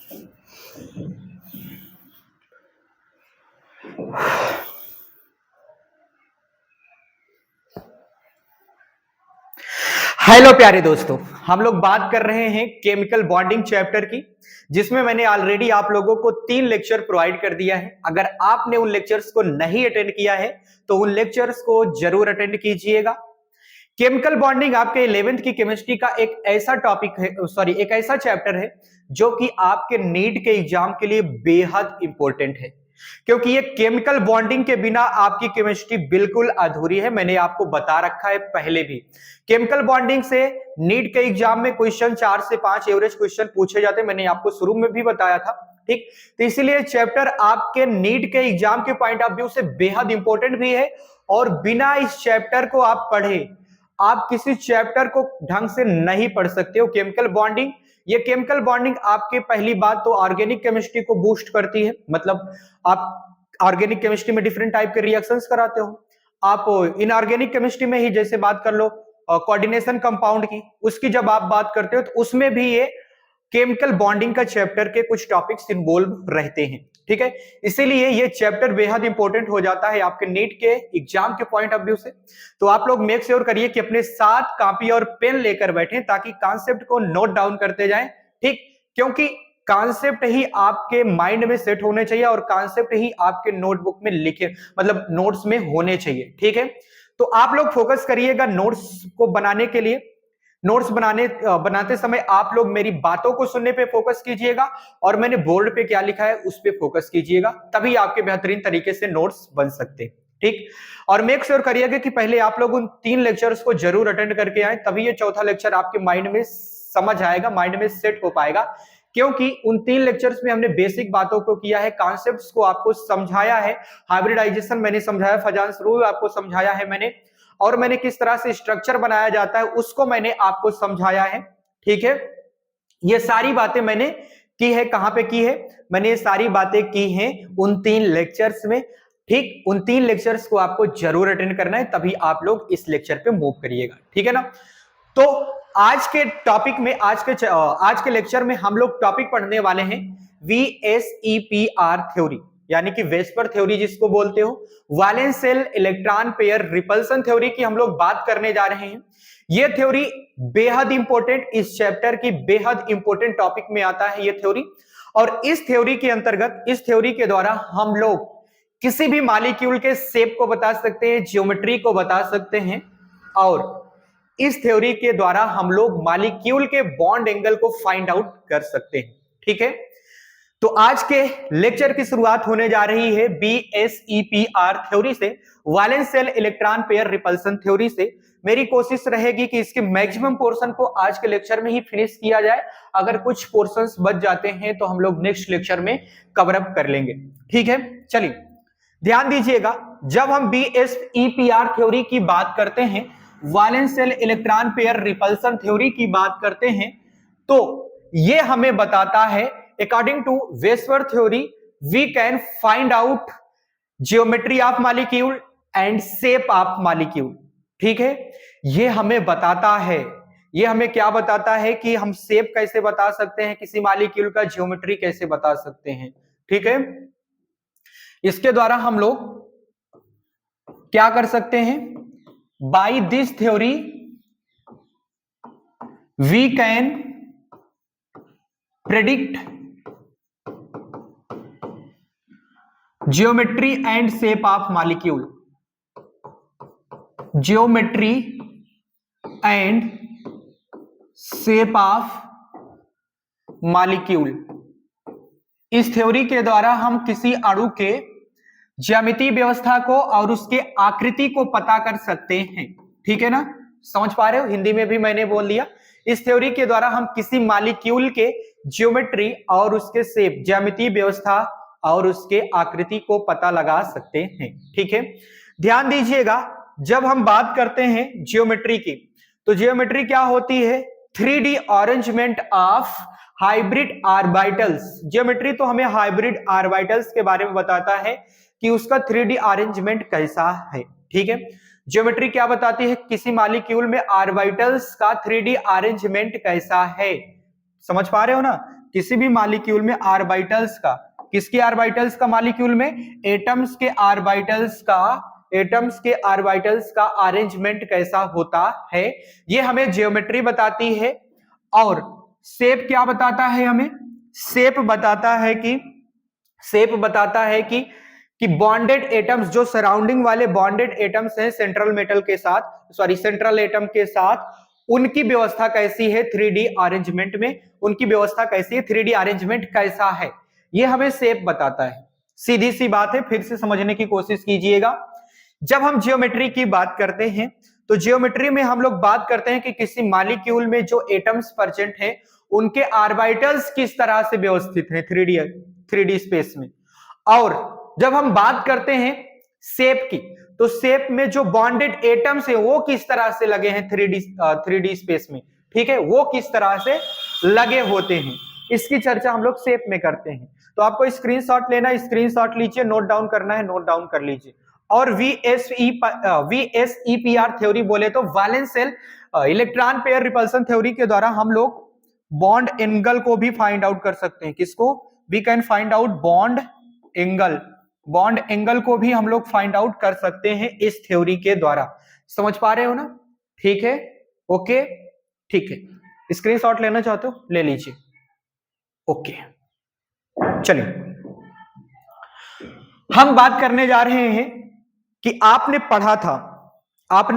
Hello प्यारे दोस्तों, हम लोग बात कर रहे हैं केमिकल बॉन्डिंग चैप्टर की, जिसमें मैंने ऑलरेडी आप लोगों को 3 लेक्चर प्रोवाइड कर दिया है। अगर आपने उन लेक्चर्स को नहीं अटेंड किया है तो उन लेक्चर्स को जरूर अटेंड कीजिएगा। केमिकल बॉन्डिंग आपके 11th की केमिस्ट्री का एक ऐसा टॉपिक है, एक ऐसा चैप्टर है जो कि आपके नीट के एग्जाम के लिए बेहद इंपॉर्टेंट है, क्योंकि ये केमिकल बॉन्डिंग के बिना आपकी केमिस्ट्री बिल्कुल अधूरी है। मैंने आपको बता रखा है पहले भी, केमिकल बॉन्डिंग से नीट के एग्जाम में क्वेश्चन 4 से 5 एवरेज क्वेश्चन पूछे जाते हैं। मैंने आपको शुरू में भी बताया था, ठीक। तो इसीलिए चैप्टर आपके नीट के एग्जाम के पॉइंट ऑफ व्यू से बेहद इंपॉर्टेंट भी है, और बिना इस चैप्टर को आप पढ़े आप किसी चैप्टर को ढंग से नहीं पढ़ सकते हो। केमिकल बॉन्डिंग, ये केमिकल बॉन्डिंग आपके पहली बात तो ऑर्गेनिक केमिस्ट्री को बूस्ट करती है, मतलब आप ऑर्गेनिक केमिस्ट्री में डिफरेंट टाइप के रिएक्शंस कराते हो। आप इनऑर्गेनिक केमिस्ट्री में ही जैसे बात कर लो कोऑर्डिनेशन कंपाउंड की, उसकी जब आप बात करते हो तो उसमें भी ये केमिकल बॉन्डिंग का चैप्टर के कुछ टॉपिक्स इन्वॉल्व रहते हैं, ठीक है। इसीलिए ये चैप्टर बेहद इंपॉर्टेंट हो जाता है आपके नीट के एग्जाम के पॉइंट ऑफ व्यू से। तो आप लोग मेक श्योर करिए कि अपने साथ कॉपी और पेन लेकर बैठें, ताकि कॉन्सेप्ट को नोट डाउन करते जाएं, ठीक। क्योंकि कॉन्सेप्ट ही आपके माइंड में सेट होने चाहिए और कॉन्सेप्ट ही आपके नोटबुक में लिखे, मतलब नोट्स में होने चाहिए, ठीक है। तो आप लोग फोकस करिएगा नोट्स को बनाने के लिए। नोट्स बनाते समय आप लोग मेरी बातों को सुनने पे फोकस कीजिएगा, और मैंने बोर्ड पे क्या लिखा है उस पे फोकस कीजिएगा, तभी आपके बेहतरीन तरीके से नोट्स बन सकते हैं, ठीक। और मेक श्योर करिएगा कि पहले आप लोग उन 3 लेक्चर्स को जरूर अटेंड करके आए, तभी ये चौथा लेक्चर आपके माइंड में समझ आएगा, माइंड में सेट हो पाएगा। क्योंकि उन 3 लेक्चर्स में हमने बेसिक बातों को किया है, कॉन्सेप्ट्स को आपको समझाया है, हाइब्रिडाइजेशन मैंने समझाया, फजांस रूल आपको समझाया है मैंने, और मैंने किस तरह से स्ट्रक्चर बनाया जाता है उसको मैंने आपको समझाया है, ठीक है। ये सारी बातें मैंने की है, कहां पे की है, मैंने ये सारी बातें की हैं उन 3 लेक्चर्स में, ठीक। उन 3 लेक्चर्स को आपको जरूर अटेंड करना है, तभी आप लोग इस लेक्चर पे मूव करिएगा, ठीक है ना। तो आज के टॉपिक में, आज के लेक्चर में हम लोग टॉपिक पढ़ने वाले हैं VSEPR थ्योरी, यानी कि वेस्पर थ्योरी जिसको बोलते हो, valence shell electron pair repulsion theory की हम लोग बात करने जा रहे हैं। यह थ्योरी बेहद इंपॉर्टेंट, इस चैप्टर की बेहद इंपॉर्टेंट टॉपिक में आता है ये थ्योरी। और इस थ्योरी के अंतर्गत, इस थ्योरी के द्वारा हम लोग किसी भी मॉलिक्यूल के शेप को बता सकते हैं, ज्योमेट्री को बता सकते हैं, और इस थ्योरी के द्वारा हम लोग मॉलिक्यूल के बॉन्ड एंगल को फाइंड आउट कर सकते हैं, ठीक है। तो आज के लेक्चर की शुरुआत होने जा रही है BSEPR थ्योरी से, valence shell electron pair repulsion theory से। मेरी कोशिश रहेगी कि इसके मैक्सिमम पोर्शन को आज के लेक्चर में ही फिनिश किया जाए। अगर कुछ पोर्शंस बच जाते हैं तो हम लोग नेक्स्ट लेक्चर में कवर अप कर लेंगे, ठीक है। चलिए ध्यान दीजिएगा, जब हम BSEPR थ्योरी की बात करते हैं, valence shell electron pair repulsion theory की बात करते हैं, तो ये हमें बताता है according to VSEPR theory we can find out geometry of molecule and shape of molecule, ठीक है। ये हमें बताता है, ये हमें क्या बताता है कि हम शेप कैसे बता सकते हैं किसी मॉलिक्यूल का, ज्योमेट्री कैसे बता सकते हैं, ठीक है। इसके द्वारा हम लोग क्या कर सकते हैं, by this theory we can predict geometry and shape of molecule, geometry and shape of molecule. इस थ्योरी के द्वारा हम किसी अणु के ज्यामितीय व्यवस्था को और उसके आकृति को पता कर सकते हैं, ठीक है ना। समझ पा रहे हो, हिंदी में भी मैंने बोल दिया। इस थ्योरी के द्वारा हम किसी मॉलिक्यूल के ज्योमेट्री और उसके शेप, ज्यामितीय व्यवस्था और उसके आकृति को पता लगा सकते हैं, ठीक है। ध्यान दीजिएगा, जब हम बात करते हैं ज्योमेट्री की, तो ज्योमेट्री क्या होती है, 3D arrangement of hybrid orbitals. Geometry तो हमें हाइब्रिड ऑर्बिटल्स के बारे में बताता है कि उसका 3D अरेंजमेंट कैसा है, ठीक है। ज्योमेट्री क्या बताती है, किसी मॉलिक्यूल में ऑर्बिटल्स का 3D अरेंजमेंट कैसा है। समझ पा रहे हो ना, किसी भी मॉलिक्यूल में ऑर्बिटल्स का, किसके ऑर्बिटल्स का, मॉलिक्यूल में एटम्स के ऑर्बिटल्स का अरेंजमेंट कैसा होता है, ये हमें ज्योमेट्री बताती है। और शेप क्या बताता है हमें, शेप बताता है कि बॉन्डेड एटम्स, जो सराउंडिंग वाले बॉन्डेड एटम्स हैं सेंट्रल एटम के साथ, उनकी व्यवस्था कैसी है 3D अरेंजमेंट में, उनकी व्यवस्था कैसी है, 3D अरेंजमेंट कैसा है, ये हमें शेप बताता है। सीधी सी बात है, फिर से समझने की कोशिश कीजिएगा। जब हम ज्योमेट्री की बात करते हैं तो ज्योमेट्री में हम लोग बात करते हैं कि किसी मॉलिक्यूल में जो एटम्स प्रेजेंट हैं उनके ऑर्बिटल्स किस तरह से व्यवस्थित हैं 3D स्पेस में। और जब हम बात करते हैं शेप की, तो शेप में जो बॉन्डेड एटम्स हैं वो किस तरह से लगे हैं 3D स्पेस में, ठीक है, वो किस तरह से लगे होते हैं, इसकी चर्चा हम लोग शेप में करते हैं। तो आपको स्क्रीनशॉट लेना है, स्क्रीनशॉट लीजिए, नोट डाउन करना है, नोट डाउन कर लीजिए। और VSEPR थ्योरी बोले तो valence shell electron pair repulsion theory के द्वारा हम लोग बॉन्ड एंगल को भी फाइंड आउट कर सकते हैं। किसको, we can find out bond angle को भी हम लोग फाइंड आउट कर सकते हैं इस थ्योरी के द्वारा। समझ पा रहे हो ना, ठीक है, ओके, ठीक है। स्क्रीनशॉट लेना चाहते हो ले लीजिए, ओके। चलिए हम बात करने जा रहे हैं कि आपने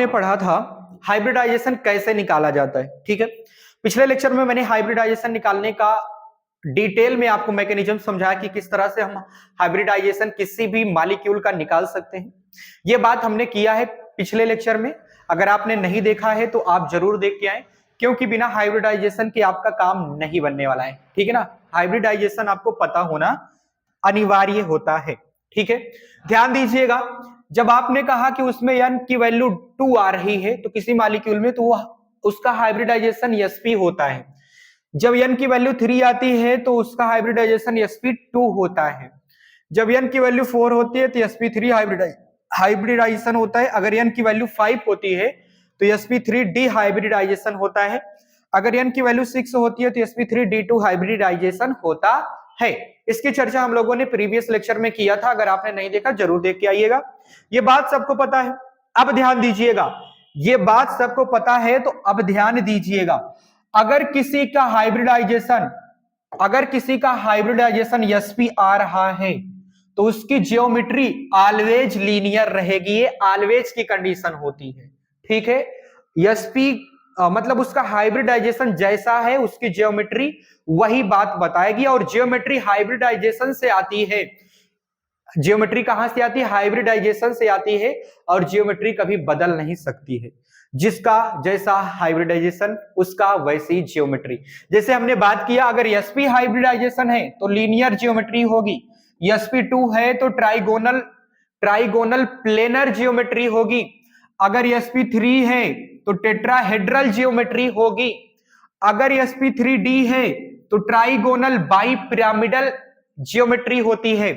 पढ़ा था हाइब्रिडाइजेशन कैसे निकाला जाता है, ठीक है। पिछले लेक्चर में मैंने हाइब्रिडाइजेशन निकालने का डिटेल में आपको मैकेनिज्म समझाया कि किस तरह से हम हाइब्रिडाइजेशन किसी भी मॉलिक्यूल का निकाल सकते हैं। यह बात हमने किया है पिछले लेक्चर में। अगर आपने नहीं देखा है तो आप जरूर देख के आए, क्योंकि बिना हाइब्रिडाइजेशन के आपका काम नहीं बनने वाला है, ठीक है ना। हाइब्रिडाइजेशन आपको पता होना अनिवार्य होता है, ठीक है। ध्यान दीजिएगा, जब आपने कहा कि उसमें n की वैल्यू 2 आ रही है तो किसी मॉलिक्यूल में, तो उसका हाइब्रिडाइजेशन sp होता है। जब n की वैल्यू 3 आती है तो उसका हाइब्रिडाइजेशन sp2 होता है। जब n की वैल्यू 4 होती है तो sp3 हाइब्रिडाइजेशन होता है। अगर n की वैल्यू 5 होती है तो sp3 डिहाइब्रिडाइजेशन होता है। अगर n की वैल्यू 6 होती है तो sp3 d2 हाइब्रिडाइजेशन होता है। इसकी चर्चा हम लोगों ने प्रीवियस लेक्चर में किया था, अगर आपने नहीं देखा जरूर देख के आइएगा। ये बात सबको पता है, अब ध्यान दीजिएगा, ये बात सबको पता है तो अब ध्यान दीजिएगा। अगर किसी का हाइब्रिडाइजेशन sp आ रहा है तो उसकी ज्योमेट्री ऑलवेज लीनियर रहेगी, ये ऑलवेज की कंडीशन होती है, ठीक है। sp मतलब उसका हाइब्रिडाइजेशन जैसा है उसकी ज्योमेट्री वही बात बताएगी। और ज्योमेट्री हाइब्रिडाइजेशन से आती है, ज्योमेट्री कहां से आती है, हाइब्रिडाइजेशन से आती है। और ज्योमेट्री कभी बदल नहीं सकती है, जिसका जैसा हाइब्रिडाइजेशन उसका वैसी ज्योमेट्री। जैसे हमने बात किया, अगर sp हाइब्रिडाइजेशन है तो लीनियर ज्योमेट्री होगी, sp2 है तो ट्राइगोनल प्लेनर ज्योमेट्री होगी, अगर sp3 है तो टेट्राहेड्रल ज्योमेट्री होगी, अगर sp3d है तो ट्राइगोनल बाइपिरामिडल ज्योमेट्री होती है,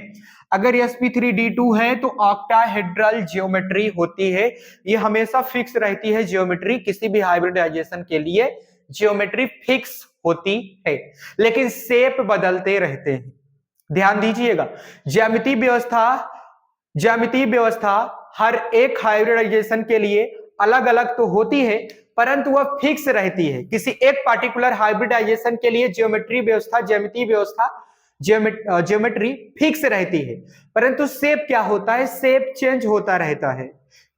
अगर sp3d2 है तो ऑक्टाहेड्रल ज्योमेट्री होती है। ये हमेशा फिक्स रहती है ज्योमेट्री, किसी भी हाइब्रिडाइजेशन के लिए ज्योमेट्री फिक्स होती है, लेकिन शेप बदलते रहते हैं। ध्यान दीजिएगा, ज्यामितीय व्यवस्था हर एक हाइब्रिडाइजेशन के लिए अलग अलग तो होती है, परंतु वह फिक्स रहती है। किसी एक पार्टिकुलर हाइब्रिडाइजेशन के लिए ज्योमेट्री फिक्स रहती है, परंतु शेप क्या होता है, शेप चेंज होता रहता है।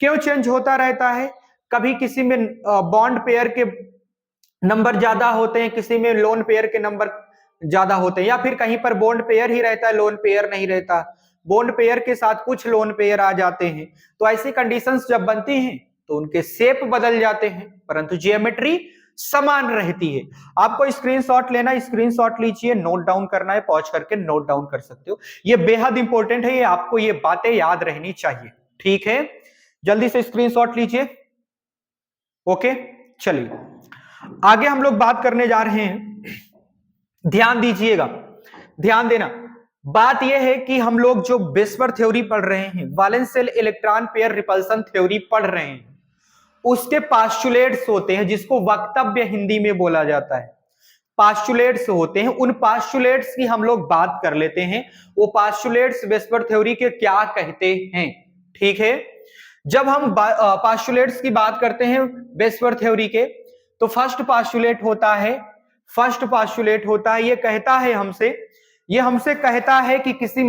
क्यों चेंज होता रहता है, कभी किसी में बॉन्ड पेयर के नंबर ज्यादा होते हैं, किसी में लोन पेयर के नंबर ज्यादा होते हैं, या फिर कहीं पर बॉन्ड पेयर ही रहता है, लोन पेयर नहीं रहता, बॉन्ड पेयर के साथ कुछ लोन पेयर आ जाते हैं। तो ऐसी कंडीशंस जब बनती हैं तो उनके शेप बदल जाते हैं, परंतु ज्योमेट्री समान रहती है। आपको स्क्रीनशॉट लेना है, स्क्रीनशॉट लीजिए, नोट डाउन करना है, पॉज करके नोट डाउन कर सकते हो। ये बेहद इंपॉर्टेंट है, ये आपको ये बातें याद रहनी चाहिए, ठीक है। जल्दी से स्क्रीनशॉट लीजिए, ओके। चलिए आगे हम लोग बात करने जा रहे हैं। ध्यान दीजिएगा, ध्यान देना, बात यह है कि हम लोग जो बेस्वर थ्योरी पढ़ रहे हैं, valence shell electron pair repulsion theory पढ़ रहे हैं, उसके पास्टुलेट्स होते हैं जिसको वक्तव्य हिंदी में बोला जाता है। पास्टुलेट्स होते हैं, उन पास्टुलेट्स की हम लोग बात कर लेते हैं। वो पास्टुलेट्स वेस्पर थ्योरी के क्या कहते हैं, ठीक है। जब हम पास्टुलेट्स की बात करते हैं वेस्पर थ्योरी के, तो फर्स्ट पास्टुलेट होता है, ये हमसे कहता है कि किसी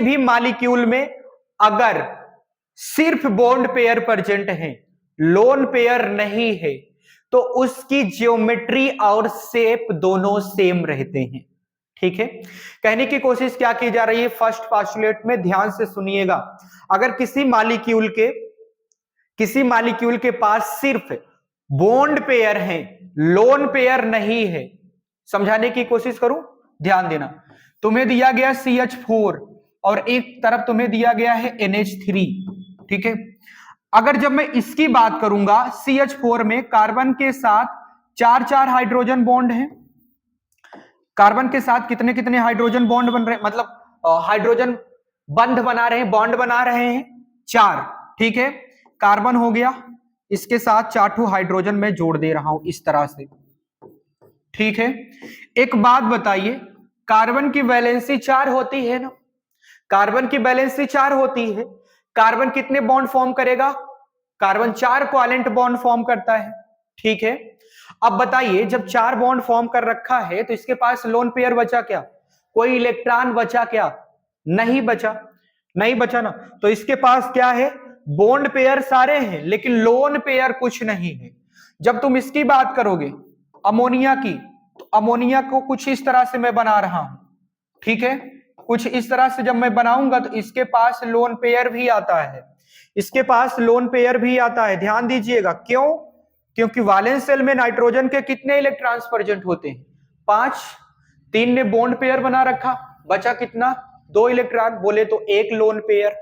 भी मॉलिक्यूल में अगर सिर्फ बॉन्ड पेयर प्रेजेंट है, लोन पेयर नहीं है, तो उसकी ज्योमेट्री और शेप दोनों सेम रहते हैं, ठीक है। कहने की कोशिश क्या की जा रही है फर्स्ट पोस्टुलेट में, ध्यान से सुनिएगा। अगर किसी मॉलिक्यूल के पास सिर्फ बॉन्ड पेयर है, लोन पेयर नहीं है, समझाने की कोशिश करूं, ध्यान देना। तुम्हें दिया गया CH4 और एक तरफ तुम्हें दिया गया है NH3, ठीक है। अगर जब मैं इसकी बात करूंगा, CH4 में कार्बन के साथ 4 हाइड्रोजन बॉन्ड हैं। कार्बन के साथ कितने कितने हाइड्रोजन बॉन्ड बन रहे हैं, मतलब हाइड्रोजन बंध बना रहे हैं, बॉन्ड बना रहे हैं 4, ठीक है। कार्बन हो गया, इसके साथ 4 हाइड्रोजन मैं जोड़ दे रहा हूं इस तरह से, ठीक है। एक बात बताइए, कार्बन की वैलेंसी 4 होती है ना, कार्बन की वैलेंसी 4 होती है। कार्बन कितने बॉन्ड फॉर्म करेगा, कार्बन 4 कोवेलेंट बॉन्ड फॉर्म करता है, ठीक है। अब बताइए, जब 4 बॉन्ड फॉर्म कर रखा है तो इसके पास लोन पेयर बचा क्या, कोई इलेक्ट्रॉन बचा क्या, नहीं बचा ना। तो इसके पास क्या है, बॉन्ड पेयर सारे हैं लेकिन लोन पेयर कुछ नहीं है। जब तुम इसकी बात करोगे अमोनिया की, तो अमोनिया को कुछ इस तरह से मैं बना रहा हूं, ठीक है। कुछ इस तरह से जब मैं बनाऊंगा तो इसके पास लोन पेयर भी आता है, ध्यान दीजिएगा। क्यों, क्योंकि वैलेंस शेल में नाइट्रोजन के कितने इलेक्ट्रॉन्स प्रेजेंट होते हैं, 5, 3 ने बॉन्ड पेयर बना रखा, बचा कितना, 2 इलेक्ट्रॉन, बोले तो 1 लोन पेयर,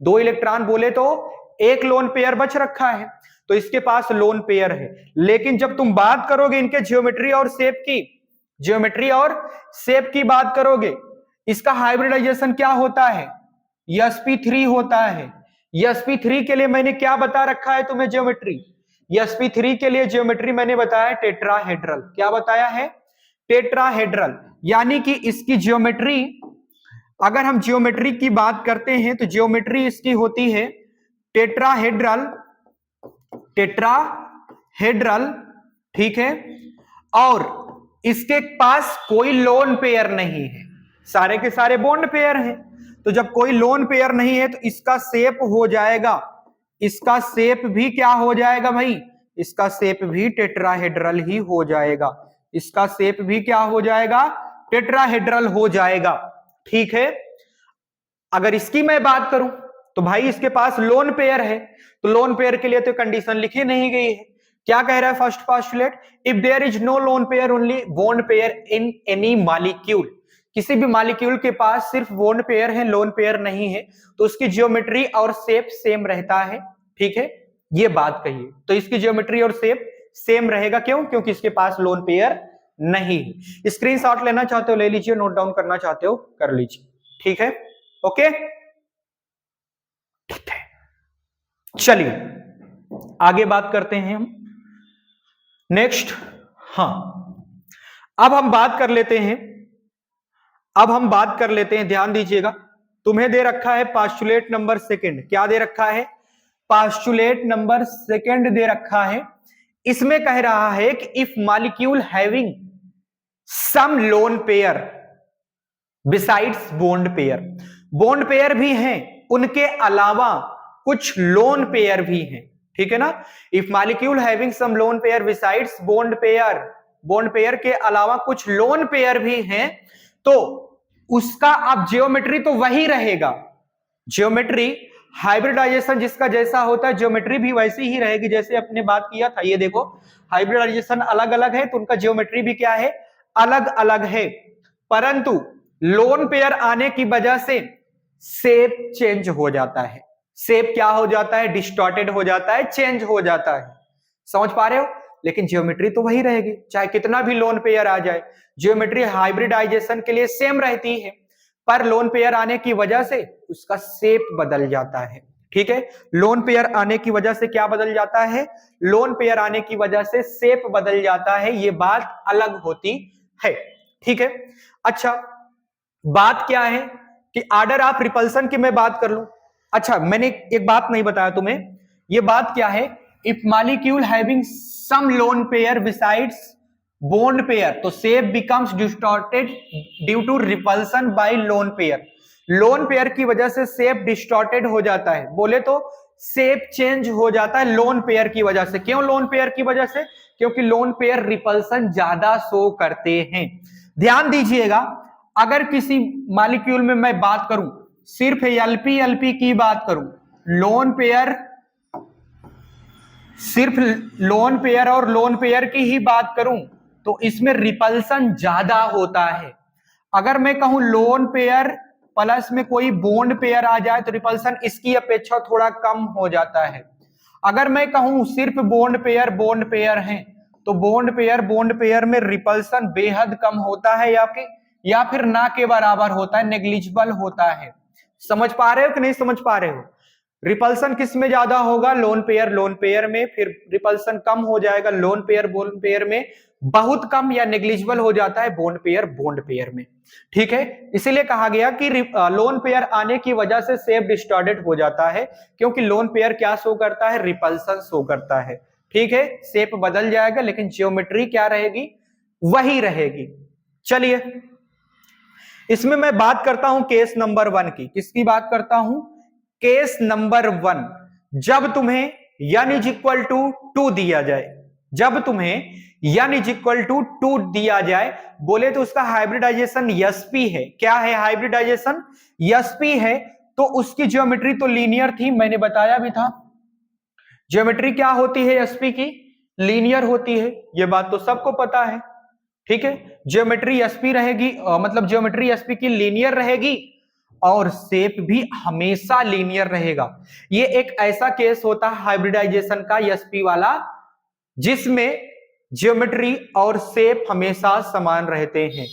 2 इलेक्ट्रॉन बोले तो 1 लोन पेयर बच रखा है, तो इसके पास लोन पेयर है। लेकिन जब तुम बात करोगे इनके ज्योमेट्री और शेप की बात करोगे, इसका हाइब्रिडाइजेशन क्या होता है, sp3 होता है। sp3 के लिए मैंने क्या बता रखा है तुम्हें ज्योमेट्री, sp3 के लिए ज्योमेट्री मैंने बताया टेट्राहेड्रल। क्या बताया है, टेट्राहेड्रल। यानी कि इसकी ज्योमेट्री, अगर हम ज्योमेट्री की बात करते हैं तो ज्योमेट्री इसकी होती है टेट्राहेड्रल, ठीक है। और इसके पास कोई लोन पेयर नहीं है, सारे के सारे बॉन्ड पेयर हैं। तो जब कोई लोन पेयर नहीं है तो इसका शेप हो जाएगा, इसका शेप भी क्या हो जाएगा भाई, इसका शेप भी टेट्राहेड्रल ही हो जाएगा, इसका शेप भी क्या हो जाएगा, टेट्राहेड्रल हो जाएगा, ठीक है। अगर इसकी मैं बात करूं तो भाई इसके पास लोन पेयर है, तो लोन पेयर के लिए तो कंडीशन लिखी नहीं गई है। क्या कह रहा है first postulate, if there is no lone pair only bond pair in any molecule, किसी भी मॉलिक्यूल के पास सिर्फ बॉन्ड पेयर है, लोन पेयर नहीं है, तो उसकी ज्योमेट्री और शेप सेम रहता है, ठीक है। ये बात कहिए, तो इसकी ज्योमेट्री और शेप सेम रहेगा, क्यों, क्योंकि इसके पास लोन पेयर नहीं है। स्क्रीनशॉट लेना चाहते हो ले लीजिए, नोट डाउन करना चाहते हो कर लीजिए, ठीक है, ओके, ठीक है। चलिए आगे बात करते हैं हम नेक्स्ट। हाँ, अब हम बात कर लेते हैं, ध्यान दीजिएगा। तुम्हें दे रखा है पोस्टुलेट नंबर सेकंड, क्या दे रखा है, पोस्टुलेट नंबर सेकंड दे रखा है। इसमें कह रहा है कि if molecule having some lone pair besides bond pair भी हैं, उनके अलावा कुछ लोन पेयर भी हैं, ठीक है ना। If molecule having some lone pair besides bond pair के अलावा कुछ लोन पेयर भी हैं, तो उसका अब ज्योमेट्री तो वही रहेगा, ज्योमेट्री हाइब्रिडाइजेशन जिसका जैसा होता है ज्योमेट्री भी वैसी ही रहेगी जैसे अपने बात किया था। ये देखो हाइब्रिडाइजेशन अलग अलग है तो उनका ज्योमेट्री भी क्या है, अलग अलग है, परंतु लोन पेयर आने की वजह से शेप चेंज हो जाता है, शेप क्या हो जाता है, डिस्टॉर्टेड हो जाता है, चेंज हो जाता है, समझ पा रहे हो। लेकिन ज्योमेट्री तो वही रहेगी, चाहे कितना भी लोन पेयर आ जाए, ज्योमेट्री हाइब्रिडाइजेशन के लिए सेम रहती है, पर लोन पेयर आने की वजह से उसका शेप बदल जाता है, ठीक है, लोन पेयर आने की वजह से क्या बदल जाता है, लोन पेयर आने की वजह से शेप बदल जाता है, ये बात अलग होती है। ठीक है, अच्छा बात क्या है कि ऑर्डर ऑफ रिपल्सन की मैं बात कर लूं। अच्छा मैंने एक बात नहीं बताया तुम्हें, ये बात क्या है, if molecule having some lone pair besides bond pair तो shape becomes distorted due to repulsion by lone pair. Lone pair की वजह से शेप डिस्टॉर्टेड हो जाता है, बोले तो शेप चेंज हो जाता है लोन पेयर की वजह से। क्यों लोन पेयर की वजह से, क्योंकि लोन पेयर रिपल्सन ज्यादा शो करते हैं। ध्यान दीजिएगा, अगर किसी मॉलिक्यूल में मैं बात करूं, सिर्फ एलपी एलपी की बात करूं, लोन पेयर, सिर्फ लोन पेयर और लोन पेयर की ही बात करूं तो इसमें रिपल्सन ज्यादा होता है। अगर मैं कहूं लोन पेयर प्लस में कोई बॉन्ड पेयर आ जाए तो रिपल्सन इसकी अपेक्षा थोड़ा कम हो जाता है। अगर मैं कहूं सिर्फ बॉन्ड पेयर हैं तो बॉन्ड पेयर में रिपल्सन बेहद कम होता है या फिर ना के बराबर होता है, नेग्लिजिबल होता है। समझ पा रहे हो कि नहीं समझ पा रहे हो, रिपल्सन किस में ज्यादा होगा, लोन पेयर में, फिर रिपल्सन कम हो जाएगा लोन पेयर में, बहुत कम या नेग्लिजिबल हो जाता है बॉन्ड पेयर में। ठीक है, इसीलिए कहा गया कि लोन पेयर आने की वजह से शेप डिस्टॉर्टेड हो जाता है, क्योंकि लोन पेयर क्या शो करता है, रिपल्सन शो करता है। ठीक है, शेप बदल जाएगा लेकिन ज्योमेट्री क्या रहेगी, वही रहेगी। चलिए इसमें मैं बात करता हूं केस नंबर 1 की। किसकी बात करता हूं, केस नंबर 1, जब तुम्हें n इज इक्वल टू 2 दिया जाए, जब तुम्हें n इज इक्वल टू 2 दिया जाए, बोले तो उसका हाइब्रिडाइजेशन sp है। क्या है हाइब्रिडाइजेशन, sp है, तो उसकी ज्योमेट्री तो लीनियर थी, मैंने बताया भी था ज्योमेट्री क्या होती है sp की, लीनियर होती है, ये बात तो सबको पता है। ठीक है, ज्योमेट्री sp रहेगी, मतलब ज्योमेट्री sp की लीनियर रहेगी और शेप भी हमेशा लीनियर रहेगा। ये एक ऐसा केस होता है हाइब्रिडाइजेशन का sp वाला, जिसमें ज्योमेट्री और शेप हमेशा समान रहते हैं,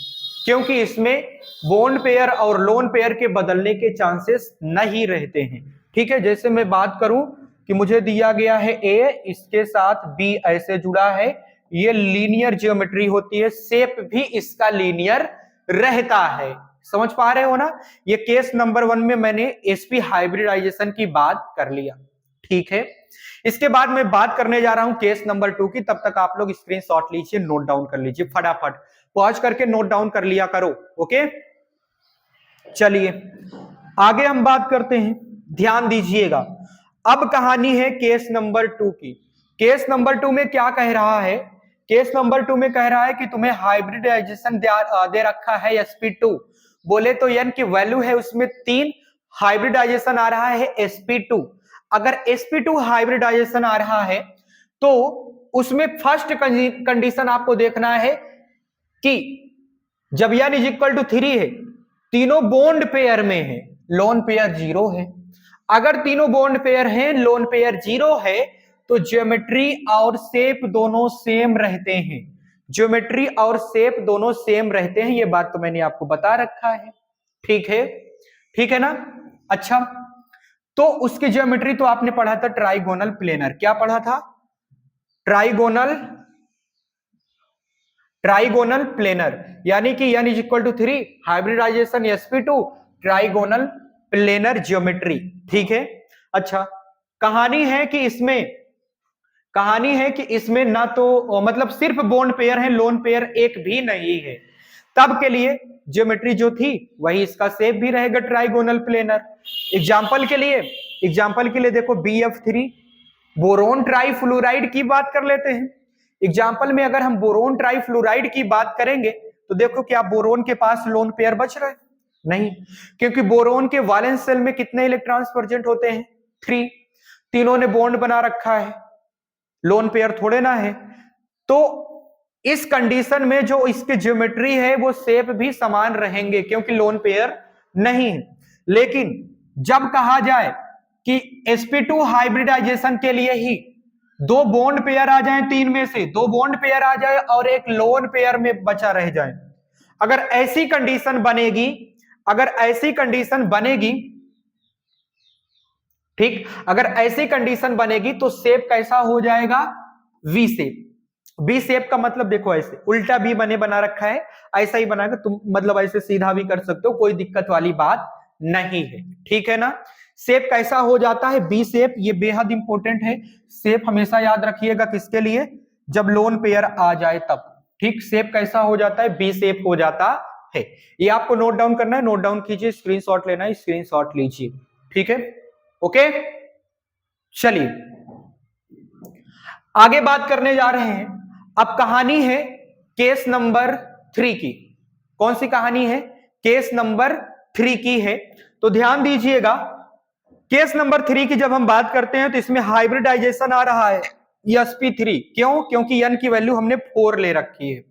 क्योंकि इसमें बॉन्ड पेयर और लोन पेयर के बदलने के चांसेस नहीं रहते हैं। ठीक है, जैसे मैं बात करूं कि मुझे दिया गया है A, इसके साथ B ऐसे जुड़ा है, ये लीनियर ज्योमेट्री होती है, शेप भी इसका लीनियर रहता है। समझ पा रहे हो ना, ये केस नंबर 1 में मैंने sp हाइब्रिडाइजेशन की बात कर लिया। ठीक है, इसके बाद मैं बात करने जा रहा हूं केस नंबर 2 की। तब तक आप लोग स्क्रीनशॉट लीजिए, नोट डाउन कर लीजिए, फटाफट पॉज करके नोट डाउन कर लिया करो। ओके, चलिए आगे हम बात करते हैं, ध्यान दीजिएगा। अब कहानी है केस नंबर 2 की। केस नंबर 2 में क्या कह रहा है, केस नंबर 2 में कह रहा है कि तुम्हें हाइब्रिडाइजेशन दे रखा है sp2, बोले तो n की वैल्यू है उसमें 3, हाइब्रिडाइजेशन आ रहा है sp2। अगर sp2 हाइब्रिडाइजेशन आ रहा है तो उसमें फर्स्ट कंडीशन आपको देखना है कि जब n इज इक्वल टू 3 है, तीनों बॉन्ड पेयर में है, लोन पेयर 0 है। अगर तीनों बॉन्ड पेयर हैं, लोन पेयर 0 है, तो ज्योमेट्री और शेप दोनों सेम रहते हैं, ज्योमेट्री और शेप दोनों सेम रहते हैं, ये बात तो मैंने आपको बता रखा है। ठीक है, ठीक है ना। अच्छा, तो उसकी ज्योमेट्री तो आपने पढ़ा था ट्राइगोनल प्लेनर। क्या पढ़ा था, ट्राइगोनल प्लेनर, यानी कि n is equal to 3, hybridization sp2, trigonal planar geometry. ठीक है, अच्छा कहानी है कि इसमें ना तो मतलब सिर्फ बॉन्ड पेयर है, लोन पेयर एक भी नहीं है, तब के लिए ज्योमेट्री जो थी वही इसका शेप भी रहेगा ट्राइगोनल प्लेनर। एग्जांपल के लिए देखो BF3 बोरोन ट्राइफ्लोराइड की बात कर लेते हैं। एग्जाम्पल में अगर हम बोरोन ट्राइफ्लोराइड की बात करेंगे तो देखो क्या बोरोन के पास लोन पेयर बच रहा है, नहीं, क्योंकि बोरोन के वैलेंस शेल में कितने इलेक्ट्रॉन्स प्रेजेंट होते हैं, 3, तीनों ने बॉन्ड बना रखा है, लोन पेयर थोड़े ना है। तो इस कंडीशन में जो इसकी ज्योमेट्री है वो शेप भी समान रहेंगे, क्योंकि लोन पेयर नहीं है। लेकिन जब कहा जाए कि sp2 हाइब्रिडाइजेशन के लिए ही 2 बॉन्ड पेयर आ जाए, 3 में से 2 बॉन्ड पेयर आ जाए और एक लोन पेयर में बचा रह जाए, अगर ऐसी कंडीशन बनेगी, ठीक, अगर ऐसी कंडीशन बनेगी तो शेप कैसा हो जाएगा, वी शेप। बी शेप का मतलब देखो ऐसे उल्टा बी बना रखा है, ऐसा ही बनाकर तुम मतलब ऐसे सीधा भी कर सकते हो, कोई दिक्कत वाली बात नहीं है, ठीक है ना। शेप कैसा हो जाता है, बी शेप, ये बेहद इंपॉर्टेंट है। शेप हमेशा याद रखिएगा किसके लिए, जब लोन पेयर आ जाए तब, ठीक। शेप कैसा हो जाता है, बी शेप हो जाता है। ये आपको नोट डाउन करना है, नोट डाउन कीजिए, स्क्रीनशॉट लेना है, स्क्रीनशॉट लीजिए, ठीक है, ओके। चलिए आगे बात करने जा रहे हैं। अब कहानी है केस नंबर 3 की। कौन सी कहानी है, केस नंबर 3 की है। तो ध्यान दीजिएगा, केस नंबर 3 की जब हम बात करते हैं तो इसमें हाइब्रिडाइजेशन आ रहा है sp3। क्यों, क्योंकि n की वैल्यू हमने 4 ले रखी है,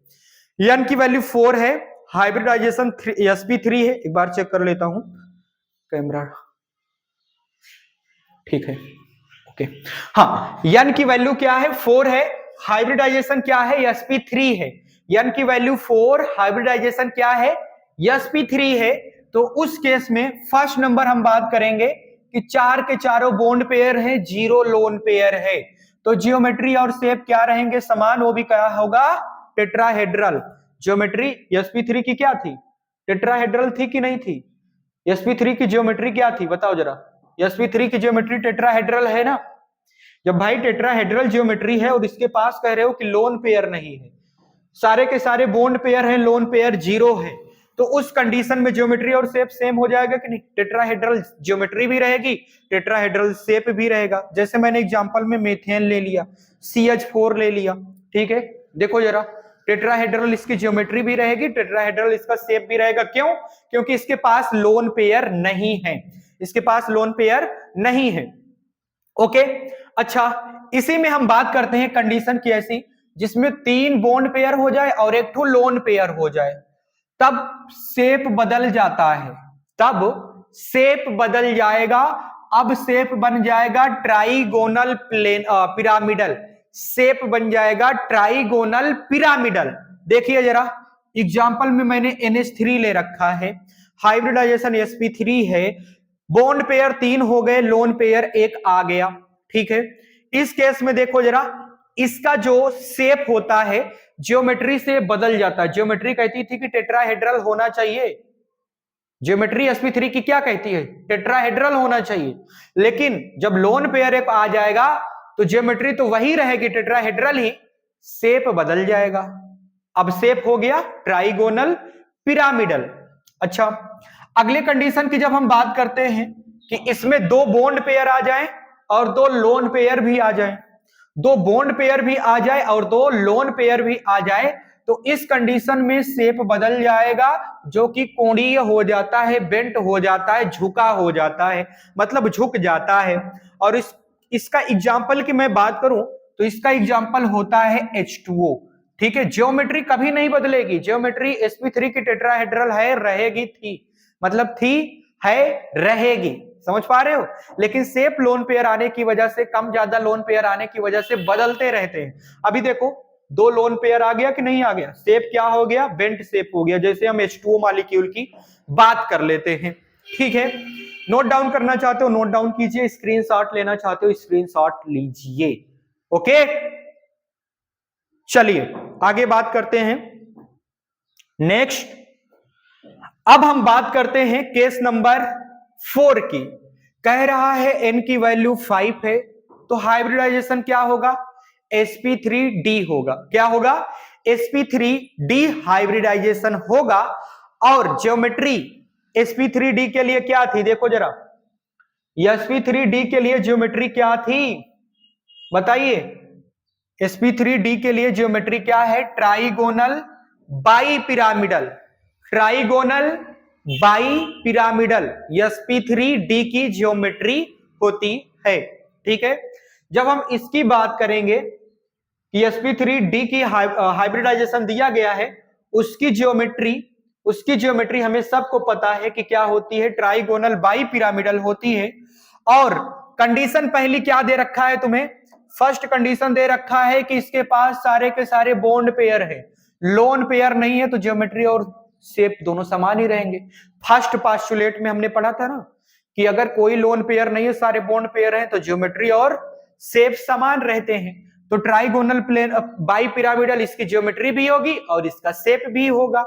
n की वैल्यू 4 है, हाइब्रिडाइजेशन sp3 है। एक बार चेक कर लेता हूं कैमरा, ठीक है, ओके। हाँ, n की वैल्यू क्या है, 4 है, हाइब्रिडाइजेशन क्या है, sp3 है। n की वैल्यू 4, हाइब्रिडाइजेशन क्या है, sp3 है। तो उस केस में फर्स्ट नंबर हम बात करेंगे कि चार के चारों बॉन्ड पेयर है, जीरो लोन पेयर है। तो जियोमेट्री और शेप क्या रहेंगे समान, वो भी क्या होगा, टेट्राहेड्रल। जियोमेट्री sp3 की क्या थी, टेट्राहेड्रल थी कि नहीं थी, sp3 की जियोमेट्री क्या थी बताओ जरा, sp3 की जियोमेट्री टेट्राहेड्रल है ना। जब भाई टेट्राहेड्रल जियोमेट्री है और इसके पास कह रहे हो कि लोन पेयर नहीं है, सारे के सारे बॉन्ड पेयर हैं, लोन पेयर जीरो है, तो उस कंडीशन में ज्योमेट्री और शेप सेम हो जाएगा कि नहीं, टेट्राहेड्रल ज्योमेट्री भी रहेगी, टेट्राहेड्रल शेप भी रहेगा। जैसे मैंने एग्जांपल में मेथेन ले लिया, CH4 ले लिया, ठीक है। देखो जरा, टेट्राहेड्रल इसकी ज्योमेट्री भी रहेगी, टेट्राहेड्रल इसका शेप भी रहेगा। क्यों, क्योंकि इसके पास लोन पेयर नहीं है, इसके पास लोन पेयर नहीं है, ओके। अच्छा, इसी में हम बात करते हैं कंडीशन की ऐसी जिसमें 3 बॉन्ड पेयर हो जाए और एक ठो लोन पेयर हो जाए, तब शेप बदल जाता है, तब शेप बदल जाएगा। अब शेप बन जाएगा ट्राइगोनल प्लेन पिरामिडल, शेप बन जाएगा ट्राइगोनल पिरामिडल। देखिए जरा, एग्जांपल में मैंने NH3 ले रखा है, हाइब्रिडाइजेशन sp3 है, बॉन्ड पेयर 3 हो गए, लोन पेयर 1 आ गया, ठीक है। इस केस में देखो जरा, इसका जो शेप होता है ज्योमेट्री से बदल जाता है। ज्योमेट्री कहती थी कि टेट्राहेड्रल होना चाहिए, ज्योमेट्री sp3 की क्या कहती है, टेट्राहेड्रल होना चाहिए, लेकिन जब लोन पेयर एक आ जाएगा तो ज्योमेट्री तो वही रहेगी, टेट्राहेड्रल ही, शेप बदल जाएगा। अब शेप हो गया ट्राइगोनल पिरामिडल। अच्छा, अगले कंडीशन की जब हम बात करते हैं कि इसमें 2 बॉन्ड पेयर आ जाए और 2 लोन पेयर भी आ जाए, 2 बॉन्ड पेयर भी आ जाए और 2 लोन पेयर भी आ जाए, तो इस कंडीशन में शेप बदल जाएगा, जो कि कोणीय हो जाता है, बेंट हो जाता है, झुका हो जाता है, मतलब झुक जाता है। और इसका एग्जाम्पल की मैं बात करूं तो इसका एग्जाम्पल होता है H2O, ठीक है। ज्योमेट्री कभी नहीं बदलेगी, ज्योमेट्री sp3 की टेट्राहेड्रल है, रहेगी, थी, मतलब थी, है, रहेगी, समझ पा रहे हो। लेकिन शेप लोन पेयर आने की वजह से, कम ज्यादा लोन पेयर आने की वजह से बदलते रहते हैं। अभी देखो 2 लोन पेयर आ गया कि नहीं आ गया, शेप क्या हो गया, बेंट शेप हो गया। जैसे हम H2O मॉलिक्यूल की बात कर लेते हैं, ठीक है। नोट डाउन करना चाहते हो नोट डाउन कीजिए, स्क्रीनशॉट लेना चाहते हो स्क्रीनशॉट लीजिए, ओके। चलिए आगे बात करते हैं नेक्स्ट। अब हम बात करते हैं केस नंबर 4 की। कह रहा है n की वैल्यू 5 है, तो हाइब्रिडाइजेशन क्या होगा, sp3d होगा। क्या होगा, sp3d हाइब्रिडाइजेशन होगा। और ज्योमेट्री sp3d के लिए क्या थी, देखो जरा, sp3d के लिए ज्योमेट्री क्या थी बताइए, sp3d के लिए ज्योमेट्री क्या है, trigonal bi pyramidal, trigonal bi pyramidal sp3d की ज्योमेट्री होती है, ठीक है। जब हम इसकी बात करेंगे कि sp3d की हाइब्रिडाइजेशन दिया गया है, उसकी ज्योमेट्री हमें सबको पता है कि क्या होती है, ट्राइगोनल बाई पिरामिडल होती है। और कंडीशन पहली क्या दे रखा है तुम्हें, फर्स्ट कंडीशन दे रखा है कि इसके पास सारे के सारे बॉन्ड पेयर है, लोन पेयर नहीं है, तो ज्योमेट्री और शेप दोनों समान ही रहेंगे। फर्स्ट पोस्टुलेट में हमने पढ़ा था ना कि अगर कोई लोन पेयर नहीं है, सारे बॉन्ड पेयर हैं, तो ज्योमेट्री और शेप समान रहते हैं। तो ट्राइगोनल प्लेन बाई पिरामिडल, इसकी ज्योमेट्री भी होगी और इसका शेप भी होगा।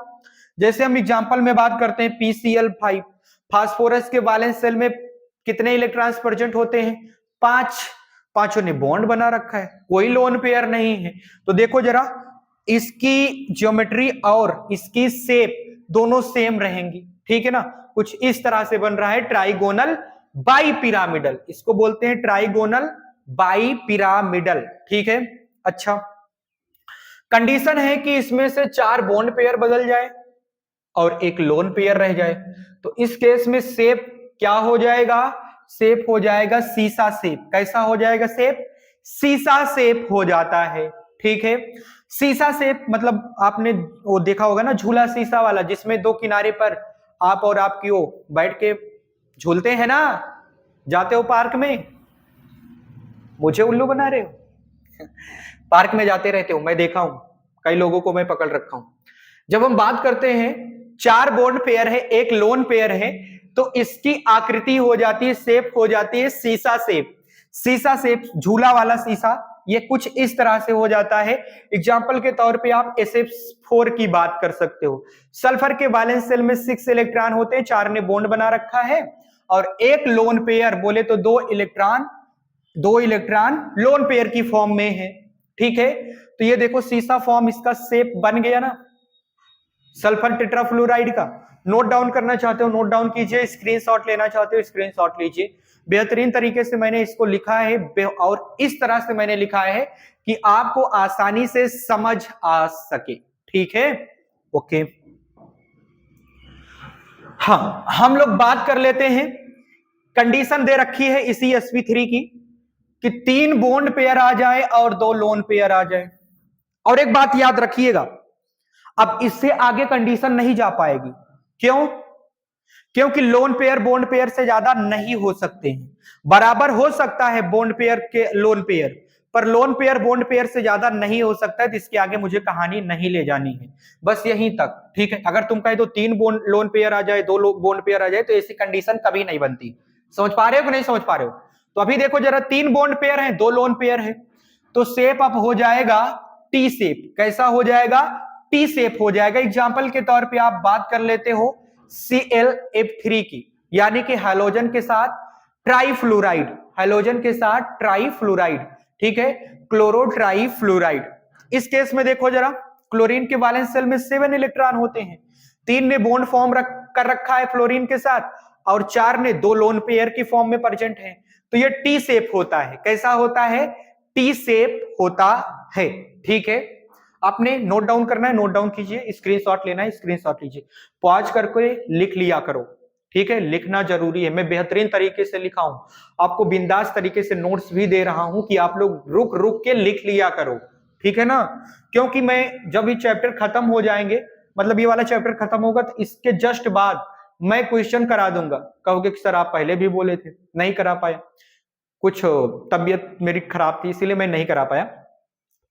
जैसे हम एग्जांपल में बात करते हैं PCl5, फास्फोरस के वैलेंस शेल में कितने इलेक्ट्रॉन्स प्रेजेंट होते हैं? 5। पांचों ने बॉन्ड बना रखा है, कोई लोन पेयर नहीं है। तो देखो जरा, इसकी ज्योमेट्री और इसकी शेप दोनों सेम रहेंगी, ठीक है ना। कुछ इस तरह से बन रहा है ट्राइगोनल बाई पिरामिडल, इसको बोलते हैं ट्राइगोनल बाई पिरामिडल, ठीक है। अच्छा, कंडीशन है कि इसमें से 4 बॉन्ड पेयर बदल जाए और एक लोन पेयर रह जाए। तो इस केस में शेप क्या हो जाएगा? शेप हो जाएगा सीसा शेप। कैसा हो जाएगा शेप? सीसा शेप हो जाता है, ठीक है। सीसा शेप मतलब आपने वो देखा होगा ना, झूला शीशा वाला, जिसमें 2 किनारे पर आप और आपकी वो बैठ के झूलते हैं ना, जाते हो पार्क में। मुझे उल्लू बना रहे हो? पार्क में जाते रहते हो, मैं देखा हूं, कई लोगों को मैं पकड़ रखा हूं। जब हम बात करते हैं 4 बॉन्ड पेयर है, एक लोन पेयर है, तो इसकी आकृति हो जाती है, शेप हो जाती है सीसा शेप। सीसा शेप, झूला वाला शीशा, ये कुछ इस तरह से हो जाता है। एग्जाम्पल के तौर पे आप SF4 की बात कर सकते हो। सल्फर के वैलेंस शेल में 6 इलेक्ट्रॉन होते हैं, 4 ने बॉन्ड बना रखा है, और एक लोन पेयर बोले तो 2 इलेक्ट्रॉन लोन पेयर की फॉर्म में है, ठीक है। तो ये देखो सीसा फॉर्म, इसका शेप बन गया ना सल्फर टेट्राफ्लोराइड का। नोट डाउन करना चाहते हो नोट डाउन कीजिए, स्क्रीनशॉट लेना चाहते हो स्क्रीनशॉट लीजिए। बेहतरीन तरीके से मैंने इसको लिखा है, और इस तरह से मैंने लिखा है कि आपको आसानी से समझ आ सके, ठीक है। ओके, हाँ, हम लोग बात कर लेते हैं। कंडीशन दे रखी है इसी sp3 की कि 3 बॉन्ड पेयर आ जाए और 2 लोन पेयर आ जाए। और एक बात याद रखिएगा, अब इससे आगे कंडीशन नहीं जा पाएगी। क्यों? क्योंकि लोन पेयर बॉन्ड पेयर से ज्यादा नहीं हो सकते हैं। बराबर हो सकता है बॉन्ड पेयर के लोन पेयर, पर लोन पेयर बॉन्ड पेयर से ज्यादा नहीं हो सकता है। तो इसके आगे मुझे कहानी नहीं ले जानी है, बस यहीं तक, ठीक है। अगर तुम कहे तो 3 बॉन्ड लोन पेयर आ जाए, 2 बॉन्ड पेयर आ जाए, तो ऐसी कंडीशन कभी नहीं बनती। समझ पा रहे हो कि नहीं समझ पा रहे हो? तो अभी देखो जरा, 3 बॉन्ड पेयर है, 2 लोन पेयर है, तो शेप अब हो जाएगा टी शेप। कैसा हो जाएगा? टी शेप हो जाएगा। एग्जाम्पल के तौर पे आप बात कर लेते हो ClF3 की, यानी कि हाइड्रोजन के साथ ट्राइफ्लोराइड, हाइड्रोजन के साथ ट्राइफ्लोराइड, ठीक है, क्लोरो ट्राइफ्लोराइड। इस केस में देखो जरा, क्लोरीन के वैलेंस शेल में 7 इलेक्ट्रॉन होते हैं, 3 ने बॉन्ड फॉर्म कर रखा है फ्लोरीन के साथ, और 4 ने 2 लोन पेयर की फॉर्म में प्रेजेंट है। तो ये टी शेप होता है। कैसा होता है? टी शेप होता है, ठीक है। आपने नोट डाउन करना है, नोट डाउन कीजिए, स्क्रीनशॉट लेना है स्क्रीनशॉट लीजिए, पॉज करके लिख लिया करो, ठीक है। लिखना जरूरी है, मैं बेहतरीन तरीके से लिखा हूं, आपको बिंदास तरीके से नोट्स भी दे रहा हूं कि आप लोग रुक रुक के लिख लिया करो, ठीक है ना। क्योंकि मैं जब ये चैप्टर खत्म हो जाएंगे, मतलब ये वाला चैप्टर खत्म होगा, तो इसके जस्ट बाद मैं क्वेश्चन करा दूंगा। कहोगे कि सर आप पहले भी बोले थे, नहीं करा पाया, कुछ तबीयत मेरी खराब थी इसीलिए मैं नहीं करा पाया।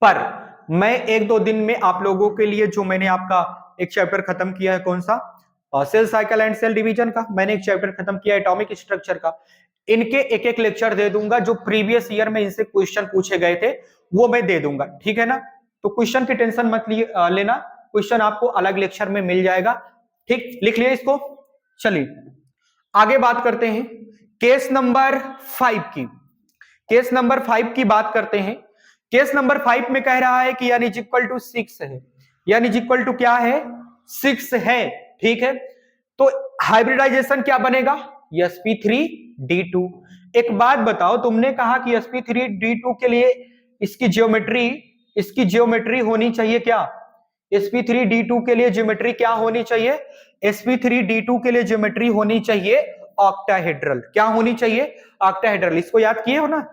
पर मैं 1-2 दिन में आप लोगों के लिए, जो मैंने आपका एक चैप्टर खत्म किया है, कौन सा? Cell cycle and cell division का, मैंने एक चैप्टर खत्म किया एटॉमिक स्ट्रक्चर का, इनके एक लेक्चर दे दूंगा। जो प्रीवियस ईयर में इनसे क्वेश्चन पूछे गए थे वो मैं दे दूंगा, ठीक है ना। तो क्वेश्चन की टेंशन मत लेना, क्वेश्चन आपको अलग लेक्चर में मिल जाएगा, ठीक। लिख लिया इसको। चलिए आगे बात करते हैं केस नंबर 5 की। केस नंबर 5 की बात करते हैं। केस नंबर 5 में कह रहा है कि यानी इक्वल टू 6 है, यानी इक्वल टू क्या है? 6 है, ठीक है। तो हाइब्रिडाइजेशन क्या बनेगा? sp3d2। एक बात बताओ, तुमने कहा कि sp3d2 के लिए इसकी ज्योमेट्री होनी चाहिए क्या? sp3d2 के लिए ज्योमेट्री क्या होनी चाहिए? sp3d2 के लिए ज्योमेट्री होनी चाहिए ऑक्टाहेड्रल। क्या होनी चाहिए? ऑक्टाहेड्रल। इसको याद किए हो ना?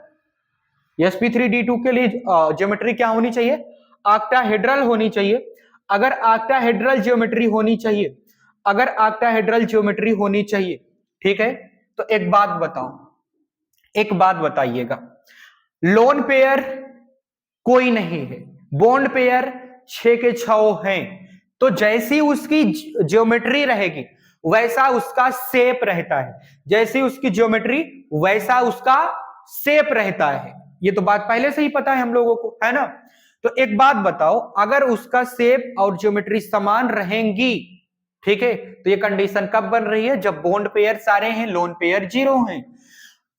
sp3d2 के लिए ज्योमेट्री क्या होनी चाहिए? ऑक्टाहेड्रल होनी चाहिए। अगर ऑक्टाहेड्रल ज्योमेट्री होनी चाहिए, अगर ऑक्टाहेड्रल ज्योमेट्री होनी चाहिए, ठीक है, तो एक बात बताओ, एक बात बताइएगा, लोन पेयर कोई नहीं है, बॉन्ड पेयर 6 के 6 हैं, तो जैसी उसकी ज्योमेट्री रहेगी वैसा उसका शेप रहता है, जैसी उसकी ज्योमेट्री वैसा उसका शेप रहता है। ये तो बात पहले से ही पता है हम लोगों को, है ना। तो एक बात बताओ, अगर उसका शेप और ज्योमेट्री समान रहेंगी, ठीक है, तो ये कंडीशन कब बन रही है, जब बॉन्ड पेयर सारे हैं, लोन पेयर जीरो हैं।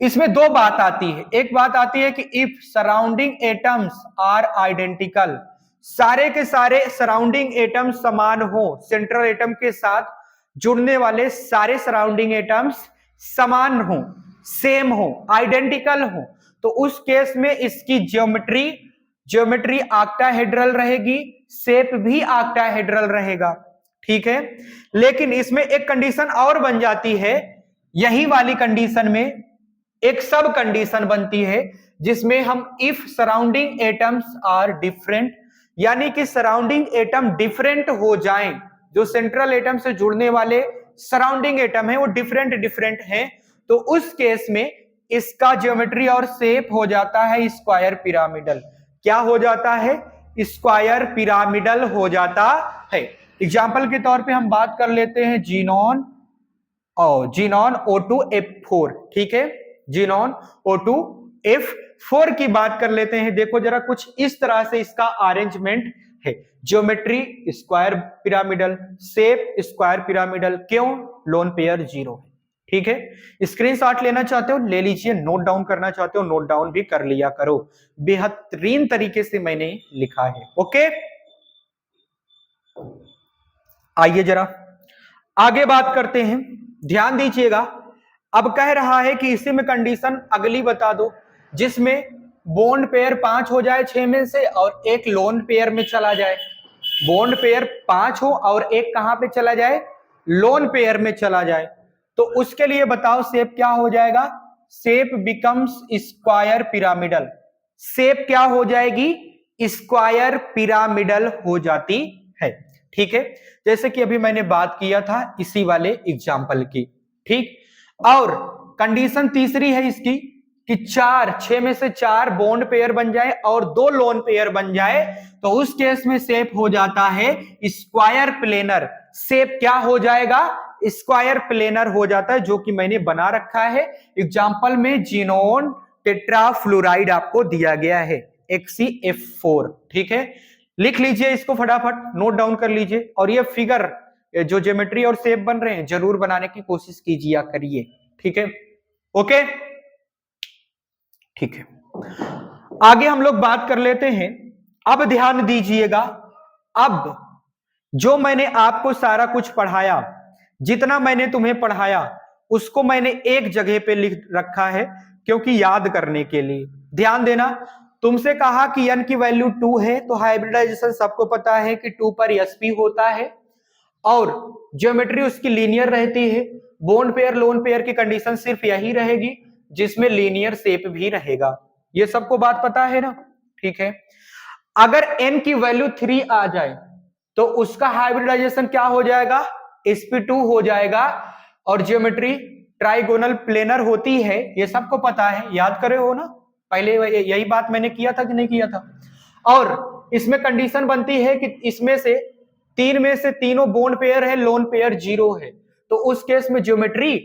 इसमें दो बात आती है, एक बात आती है कि if surrounding atoms are identical, सारे के सारे सराउंडिंग एटम समान हो, सेंट्रल एटम के साथ जुड़ने वाले सारे सराउंडिंग एटम्स समान हो, सेम हो, आइडेंटिकल हो, तो उस केस में इसकी ज्योमेट्री ऑक्टाहेड्रल रहेगी, शेप भी ऑक्टाहेड्रल रहेगा, ठीक है। लेकिन इसमें एक कंडीशन और बन जाती है, यही वाली कंडीशन में एक सब कंडीशन बनती है, जिसमें हम if surrounding atoms are different, यानी कि सराउंडिंग एटम डिफरेंट हो जाएं, जो सेंट्रल एटम से जुड़ने वाले सराउंडिंग एटम है वो डिफरेंट हैं, तो उस केस में इसका ज्योमेट्री और शेप हो जाता है स्क्वायर पिरामिडल। क्या हो जाता है, स्क्वायर पिरामिडल हो जाता है। एग्जाम्पल के तौर पे हम बात कर लेते हैं जीनॉन O2F4, ठीक है, जीनॉन O2F4 की बात कर लेते हैं। देखो जरा, कुछ इस तरह से इसका अरेंजमेंट है, geometry square pyramidal, shape square pyramidal, क्यों, लोन पेयर जीरो है, ठीक है। स्क्रीनशॉट लेना चाहते हो ले लीजिए, नोट डाउन करना चाहते हो नोट डाउन भी कर लिया करो, बेहतरीन तरीके से मैंने लिखा है, ओके। आइए जरा आगे बात करते हैं, ध्यान दीजिएगा। अब कह रहा है कि इसी में कंडीशन अगली बता दो, जिसमें बॉन्ड पेयर 5 हो जाए 6 में से और एक लोन पेयर में चला जाए। बॉन्ड पेयर 5 हो और एक कहां पे चला जाए, लोन पेयर में चला जाए, तो उसके लिए बताओ शेप क्या हो जाएगा, shape becomes square pyramidal. Shape क्या हो जाएगी, स्क्वायर पिरामिडल हो जाती है, ठीक है, जैसे कि अभी मैंने बात किया था इसी वाले एग्जाम्पल की, ठीक। और कंडीशन तीसरी है इसकी कि 6 में से 4 बॉन्ड पेयर बन जाए और 2 लोन पेयर बन जाए, तो उस केस में शेप हो जाता है स्क्वायर प्लेनर। शेप क्या हो जाएगा, स्क्वायर प्लेनर हो जाता है, जो कि मैंने बना रखा है एग्जाम्पल में, जीनोन टेट्राफ्लोराइड आपको दिया गया है XeF4, ठीक है। लिख लीजिए इसको फटाफट, नोट डाउन कर लीजिए, और ये फिगर जो ज्योमेट्री और शेप बन रहे हैं जरूर बनाने की कोशिश कीजिए करिए, ठीक है, ओके, ठीक है। आगे हम लोग बात कर लेते हैं। अब ध्यान दीजिएगा, अब जो मैंने आपको सारा कुछ पढ़ाया, जितना मैंने तुम्हें पढ़ाया उसको मैंने एक जगह पे लिख रखा है, क्योंकि याद करने के लिए। ध्यान देना, तुमसे कहा कि n की वैल्यू 2 है, तो हाइब्रिडाइजेशन सबको पता है कि 2 पर sp होता है, और ज्योमेट्री उसकी लीनियर रहती है। बॉन्ड पेयर लोन पेयर की कंडीशन सिर्फ यही रहेगी, जिसमें लीनियर शेप भी रहेगा। ये सबको बात पता है ना, ठीक है। अगर n की वैल्यू 3 आ जाए तो उसका हाइब्रिडाइजेशन क्या हो जाएगा, sp2 हो जाएगा, और ज्योमेट्री ट्राइगोनल प्लेनर होती है, ये सबको पता है, याद करे हो ना, पहले यही बात मैंने किया था कि नहीं किया था। और इसमें कंडीशन बनती है कि इसमें से 3 में से तीनों बॉन्ड पेयर है, लोन पेयर जीरो है, तो उस केस में ज्योमेट्री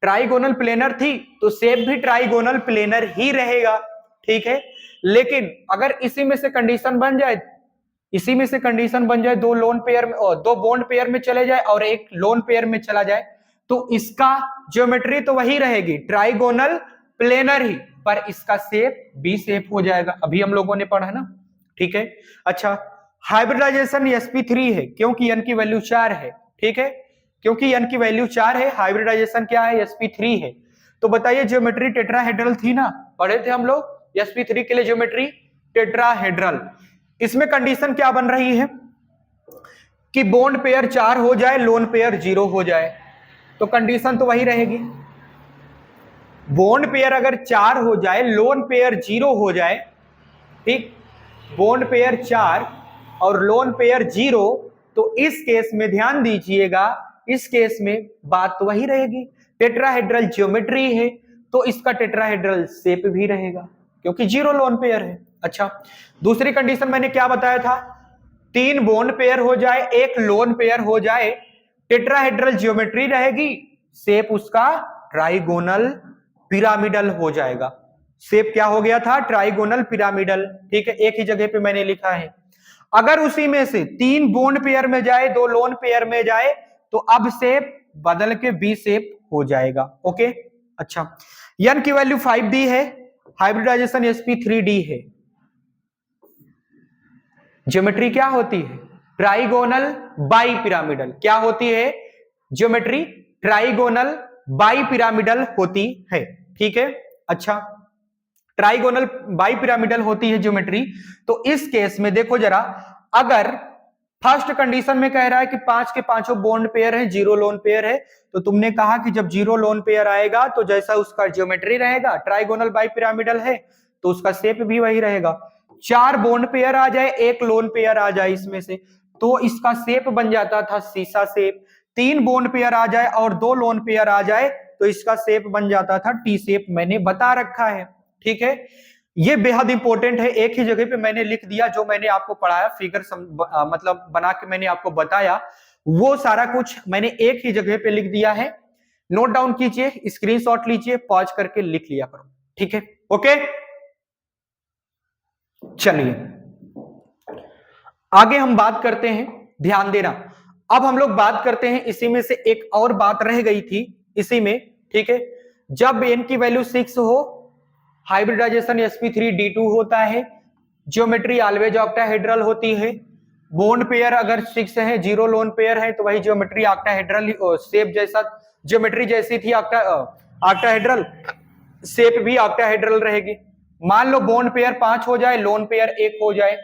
ट्राइगोनल प्लेनर थी तो शेप भी ट्राइगोनल प्लेनर ही रहेगा, ठीक है। लेकिन अगर इसी में से कंडीशन बन जाए, दो लोन पेयर में और 2 बॉन्ड पेयर में चले जाए और एक लोन पेयर में चला जाए, तो इसका ज्योमेट्री तो वही रहेगी ट्राइगोनल प्लेनर ही, पर इसका शेप बी शेप हो जाएगा, अभी हम लोगों ने पढ़ा ना, ठीक है। अच्छा, हाइब्रिडाइजेशन sp3 है क्योंकि n की वैल्यू 4 है, ठीक है, क्योंकि n की वैल्यू 4 है, हाइब्रिडाइजेशन क्या है, sp3 है। तो बताइए ज्योमेट्री टेट्राहेड्रल थी ना, पढ़े थे हम लोग sp3 के लिए ज्योमेट्री टेट्राहेड्रल। इसमें कंडीशन क्या बन रही है कि बॉन्ड पेयर 4 हो जाए, लोन पेयर 0 हो जाए, तो कंडीशन तो वही रहेगी। बॉन्ड पेयर अगर 4 हो जाए, लोन पेयर 0 हो जाए, ठीक, बॉन्ड पेयर 4 और लोन पेयर 0, तो इस केस में ध्यान दीजिएगा, इस केस में बात तो वही रहेगी, टेट्राहेड्रल ज्योमेट्री है तो इसका टेट्राहेड्रल शेप भी रहेगा, क्योंकि 0 लोन पेयर है। अच्छा, दूसरी कंडीशन मैंने क्या बताया था, 3 बॉन्ड पेयर हो जाए, एक लोन पेयर हो जाए, टेट्राहेड्रल ज्योमेट्री रहेगी, शेप उसका ट्राइगोनल पिरामिडल हो जाएगा। शेप क्या हो गया था? Trigonal pyramidal. ठीक है, एक ही जगह पे मैंने लिखा है। अगर उसी में से 3 बोन्ड पेयर में जाए, 2 लोन पेयर में जाए, तो अब शेप बदल के बी शेप हो जाएगा। ओके, अच्छा, n की वैल्यू 5d है, हाइब्रिडाइजेशन sp3d है। ज्योमेट्री क्या होती है? Trigonal bi pyramidal. क्या होती है? ज्योमेट्री ट्राइगोनल बाई पिरामिडल होती है। ठीक है, अच्छा, ट्राइगोनल बाई पिरामिडल होती है ज्योमेट्री। तो इस केस में देखो जरा, अगर फर्स्ट कंडीशन में कह रहा है कि 5 के पांचों बॉन्ड पेयर है, 0 लोन पेयर है, तो तुमने कहा कि जब 0 लोन पेयर आएगा तो जैसा उसका ज्योमेट्री रहेगा, ट्राइगोनल बाई पिरामिडल है तो उसका शेप भी वही रहेगा। 4 बॉन्ड पेयर आ जाए, 1 लोन पेयर आ जाए इसमें से, तो इसका शेप बन जाता था सीसा शेप। 3 बॉन्ड पेयर आ जाए और 2 लोन पेयर आ जाए तो इसका शेप बन जाता था टी शेप। मैंने बता रखा है। ठीक है, ये बेहद इंपॉर्टेंट है, एक ही जगह पे मैंने लिख दिया। जो मैंने आपको पढ़ाया, फिगर मतलब बना के मैंने आपको बताया, वो सारा कुछ मैंने एक ही जगह पे लिख दिया है। नोट डाउन कीजिए, स्क्रीनशॉट लीजिए, पॉज करके लिख लिया करो। ठीक है, ओके, चलिए आगे हम बात करते हैं। ध्यान देना, अब हम लोग बात करते हैं, इसी में से एक और बात रह गई थी इसी में। ठीक है, जब n की वैल्यू 6 हो, हाइब्रिडाइजेशन sp3d2 होता है, ज्योमेट्री ऑलवेज ऑक्टाहेड्रल होती है। बॉन्ड पेयर अगर 6 है, 0 लोन पेयर है, तो वही ज्योमेट्री ऑक्टाहेड्रल शेप जैसा, ज्योमेट्री जैसी थी ऑक्टाहेड्रल, शेप भी ऑक्टाहेड्रल रहेगी। मान लो बॉन्ड पेयर 5 हो जाए, लोन पेयर 1 हो जाए,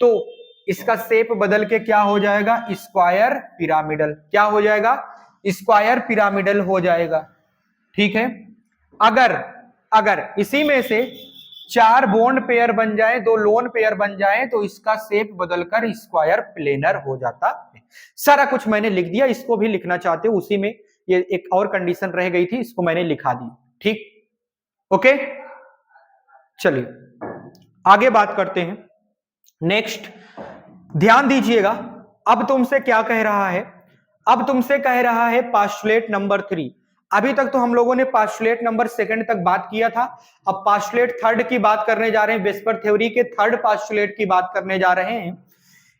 तो इसका शेप बदल के क्या हो जाएगा? Square pyramidal. क्या हो जाएगा? स्क्वायर पिरामिडल हो जाएगा। ठीक है, अगर इसी में से 4 बॉन्ड पेयर बन जाए, 2 लोन पेयर बन जाए, तो इसका शेप बदलकर स्क्वायर प्लेनर हो जाता है। सारा कुछ मैंने लिख दिया, इसको भी लिखना चाहते हो उसी में, ये एक और कंडीशन रह गई थी, इसको मैंने लिखा दी। ठीक, ओके, चलिए आगे बात करते हैं। नेक्स्ट ध्यान दीजिएगा, अब तुमसे क्या कह रहा है? अब तुमसे कह रहा है पास्टुलेट नंबर 3। अभी तक तो हम लोगों ने पास्टुलेट नंबर 2 तक बात किया था, अब पास्टुलेट 3 की बात करने जा रहे हैं, वेस्पर थ्योरी के 3rd पास्टुलेट की बात करने जा रहे हैं।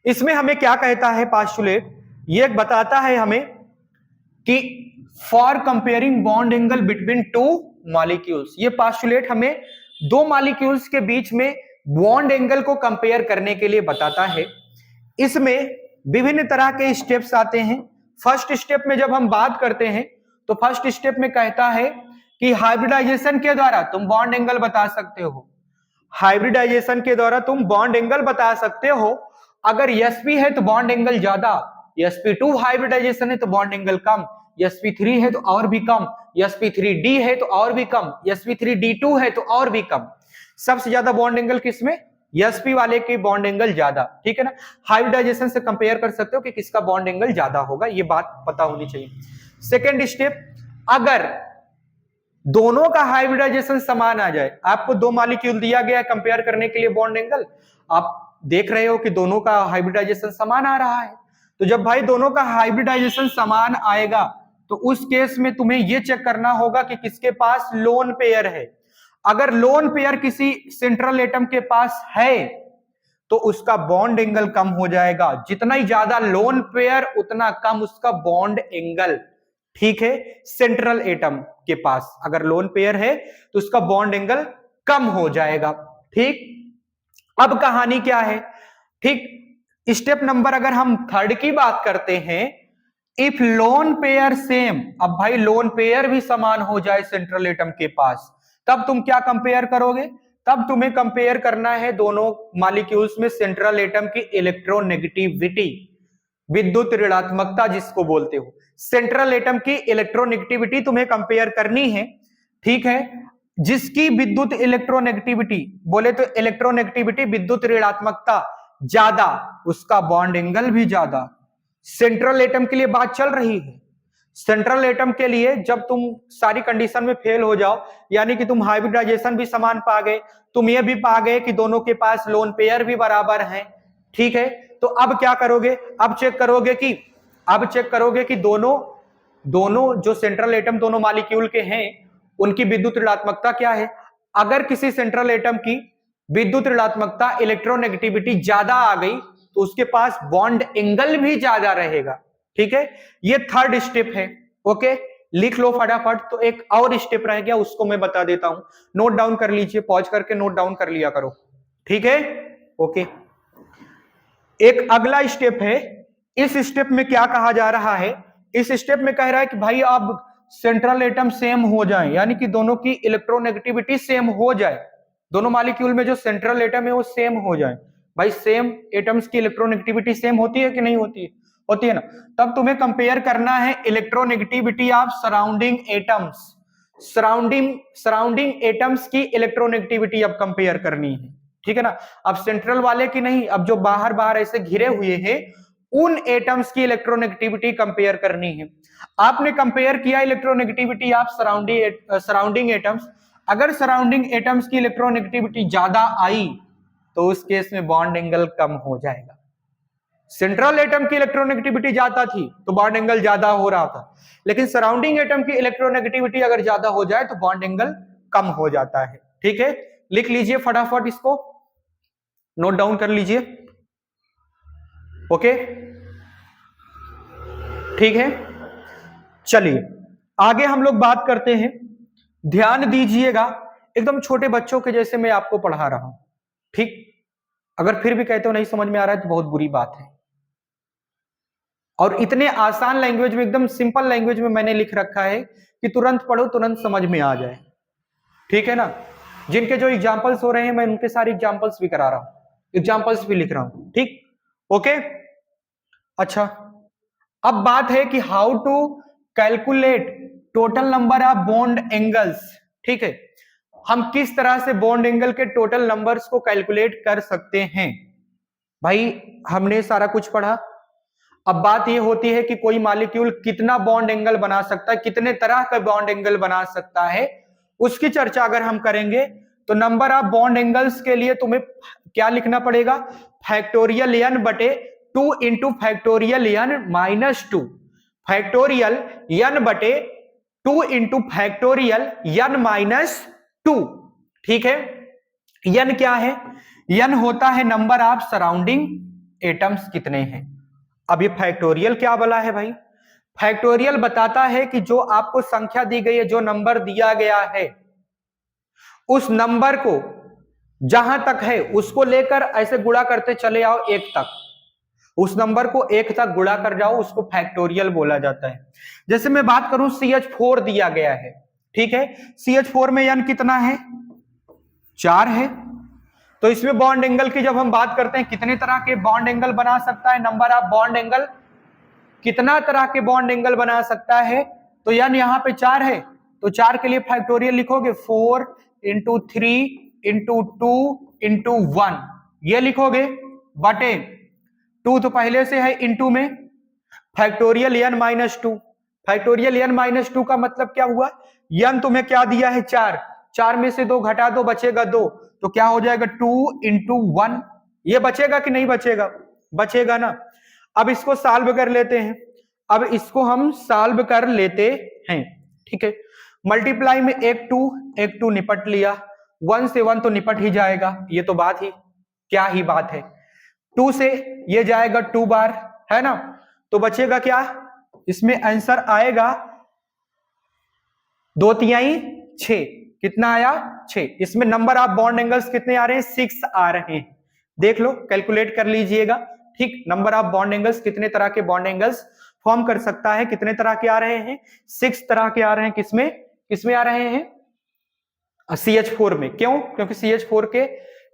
इसमें हमें क्या कहता है पास्टुलेट? ये बताता है हमें कि for comparing bond angle between 2 molecules, ये पास्टुलेट हमें 2 मॉलिक्यूल्स के बीच में बॉन्ड एंगल को कंपेयर करने के लिए बताता है। इसमें विभिन्न तरह के स्टेप्स आते हैं। फर्स्ट स्टेप में जब हम बात करते हैं, तो फर्स्ट स्टेप में कहता है कि हाइब्रिडाइजेशन के द्वारा तुम बॉन्ड एंगल बता सकते हो। हाइब्रिडाइजेशन के द्वारा तुम बॉन्ड एंगल बता सकते हो। अगर sp है तो बॉन्ड एंगल ज्यादा, sp2 हाइब्रिडाइजेशन है तो बॉन्ड एंगल कम, sp3 है तो और भी कम, sp3d है तो और भी कम, sp3d2 है तो और भी कम। सबसे ज्यादा बॉन्ड एंगल किसमें? sp वाले की बॉन्ड एंगल ज्यादा। ठीक है ना, हाइब्रिडाइजेशन से कंपेयर कर सकते हो कि किसका बॉन्ड एंगल ज्यादा होगा, ये बात पता होनी चाहिए। सेकेंड स्टेप, अगर दोनों का हाइब्रिडाइजेशन समान आ जाए, आपको 2 मॉलिक्यूल दिया गया है कंपेयर करने के लिए बॉन्ड एंगल, आप देख रहे हो कि दोनों का हाइब्रिडाइजेशन समान आ रहा है, तो जब भाई दोनों का हाइब्रिडाइजेशन समान आएगा, तो उस केस में तुम्हें यह चेक करना होगा कि किसके पास लोन पेयर है। अगर लोन पेयर किसी सेंट्रल एटम के पास है, तो उसका बॉन्ड एंगल कम हो जाएगा। जितना ही ज्यादा लोन पेयर, उतना कम उसका बॉन्ड एंगल। ठीक है, सेंट्रल एटम के पास अगर लोन पेयर है तो उसका बॉन्ड एंगल कम हो जाएगा। ठीक, अब कहानी क्या है? ठीक, स्टेप नंबर अगर हम 3rd की बात करते हैं, इफ लोन पेयर सेम, अब भाई लोन पेयर भी समान हो जाए सेंट्रल एटम के पास, तब तुम क्या कंपेयर करोगे? तब तुम्हें कंपेयर करना है दोनों मॉलिक्यूल्स में सेंट्रल एटम की इलेक्ट्रोनेगेटिविटी, विद्युत ऋणात्मकता जिसको बोलते हो, सेंट्रल एटम की इलेक्ट्रोनेगेटिविटी तुम्हें कंपेयर करनी है। ठीक है, जिसकी विद्युत इलेक्ट्रोनेगेटिविटी, बोले तो इलेक्ट्रोनेगेटिविटी विद्युत ऋणात्मकता ज्यादा, उसका बॉन्ड एंगल भी ज्यादा। सेंट्रल एटम के लिए बात चल रही है। सेंट्रल एटम के लिए जब तुम सारी कंडीशन में फेल हो जाओ, यानी कि तुम हाइब्रिडाइजेशन भी समान पा गए, तुम ये भी पा गए कि दोनों के पास लोन पेयर भी बराबर हैं, ठीक है, तो अब क्या करोगे? अब चेक करोगे कि अब चेक करोगे कि दोनों दोनों जो सेंट्रल एटम दोनों मॉलिक्यूल के हैं उनकी विद्युत ऋणात्मकता क्या है। अगर किसी सेंट्रल एटम की विद्युत ऋणात्मकता इलेक्ट्रोनेगेटिविटी ज्यादा आ गई तो उसके पास बॉन्ड एंगल भी ज्यादा रहेगा। ठीक है, ये थर्ड स्टेप है। ओके, लिख लो फटाफट। तो एक और स्टेप रह गया, उसको मैं बता देता हूं, नोट डाउन कर लीजिए, पॉज करके नोट डाउन कर लिया करो। ठीक है, ओके। एक अगला स्टेप है, इस स्टेप में क्या कहा जा रहा है, इस स्टेप में कह रहा है कि भाई अब सेंट्रल एटम सेम हो जाए, यानी कि दोनों की इलेक्ट्रोनेगेटिविटी सेम हो जाए, दोनों मॉलिक्यूल में जो सेंट्रल एटम है वो सेम हो जाए। भाई सेम एटम्स की इलेक्ट्रोनेगेटिविटी सेम होती है कि नहीं होती है? होती है ना। तब तुम्हें कंपेयर करना है electronegativity of surrounding atoms, surrounding atoms की इलेक्ट्रोनेगेटिविटी अब कंपेयर करनी है। ठीक है ना, अब सेंट्रल वाले की नहीं, अब जो बाहर बाहर ऐसे घिरे हुए हैं उन एटम्स की इलेक्ट्रोनेगेटिविटी कंपेयर करनी है। आपने कंपेयर किया इलेक्ट्रोनेगेटिविटी ऑफ सराउंडिंग एटम्स, अगर सराउंडिंग एटम्स की इलेक्ट्रोनेगेटिविटी ज्यादा आई तो उस केस में बॉन्ड एंगल कम हो जाएगा। सेंट्रल एटम की इलेक्ट्रोनेगेटिविटी ज्यादा थी तो बॉन्ड एंगल ज्यादा हो रहा था, लेकिन सराउंडिंग एटम की इलेक्ट्रोनेगेटिविटी अगर ज्यादा हो जाए तो बॉन्ड एंगल कम हो जाता है। ठीक है, लिख लीजिए फटाफट, इसको नोट डाउन कर लीजिए। ओके, ठीक है, चलिए आगे हम लोग बात करते हैं। ध्यान दीजिएगा, एकदम छोटे बच्चों के जैसे मैं आपको पढ़ा रहा हूं। ठीक, अगर फिर भी कहते हो नहीं समझ में आ रहा है तो बहुत बुरी बात है। और इतने आसान लैंग्वेज में, एकदम सिंपल लैंग्वेज में मैंने लिख रखा है कि तुरंत पढ़ो तुरंत समझ में आ जाए। ठीक है ना, जिनके जो एग्जांपल्स हो रहे हैं मैं उनके सारे एग्जांपल्स भी करा रहा हूं, एग्जांपल्स भी लिख रहा हूं। ठीक, ओके। अच्छा, अब बात है कि how to calculate total number of bond angles. ठीक है, हम किस तरह से बॉन्ड एंगल के टोटल नंबर्स को कैलकुलेट कर सकते हैं। भाई हमने सारा कुछ पढ़ा, अब बात यह होती है कि कोई मॉलिक्यूल कितना बॉन्ड एंगल बना सकता है, कितने तरह का बॉन्ड एंगल बना सकता है, उसकी चर्चा अगर हम करेंगे तो नंबर ऑफ बॉन्ड एंगल्स के लिए तुम्हें क्या लिखना पड़ेगा, फैक्टोरियल n बटे 2 into factorial n minus 2, factorial n बटे 2 इंटू फैक्टोरियल n माइनस 2। ठीक है, n क्या है, n होता है नंबर ऑफ सराउंडिंग एटम्स कितने हैं। अब ये फैक्टोरियल क्या बोला है भाई, फैक्टोरियल बताता है कि जो आपको संख्या दी गई है, जो नंबर दिया गया है, उस नंबर को जहां तक है उसको लेकर ऐसे गुणा करते चले आओ एक तक, उस नंबर को एक तक गुणा कर जाओ, उसको फैक्टोरियल बोला जाता है। जैसे मैं बात करूं CH4 दिया गया है, ठीक है, CH4 में n कितना है, 4 है। तो इसमें बॉन्ड एंगल की जब हम बात करते हैं, कितने तरह के बॉन्ड एंगल बना सकता है, नंबर ऑफ बॉन्ड एंगल, कितना तरह के बॉन्ड एंगल बना सकता है, तो यानी यहां पे 4 है तो 4 के लिए फैक्टोरियल लिखोगे 4 इंटू 3 इंटू 2 इंटू 1, ये लिखोगे, बटे 2 तो पहले से है इंटू में factorial n minus 2, factorial n minus 2 का मतलब क्या हुआ, n तुम्हें क्या दिया है 4, 4 में से 2 घटा दो बचेगा 2, तो क्या हो जाएगा 2 इंटू 1, ये बचेगा कि नहीं बचेगा, बचेगा ना। अब इसको सॉल्व कर लेते हैं, अब इसको हम सॉल्व कर लेते हैं। ठीक है, मल्टीप्लाई में एक 2 निपट लिया, 1 से 1 तो निपट ही जाएगा, ये तो बात ही क्या ही बात है, 2 से ये जाएगा 2 बार, है ना, तो बचेगा क्या, इसमें आंसर आएगा 2 तिहाई 6, कितना आया 6। इसमें नंबर ऑफ बॉन्ड एंगल्स कितने आ रहे हैं, 6 आ रहे हैं, देख लो कैलकुलेट कर लीजिएगा। ठीक, नंबर ऑफ बॉन्ड एंगल्स, कितने तरह के बॉन्ड एंगल्स फॉर्म कर सकता है, कितने तरह के आ रहे हैं, 6 तरह के आ रहे हैं। किसमें किसमें आ रहे हैं, CH4 में। क्यों, क्योंकि CH4 के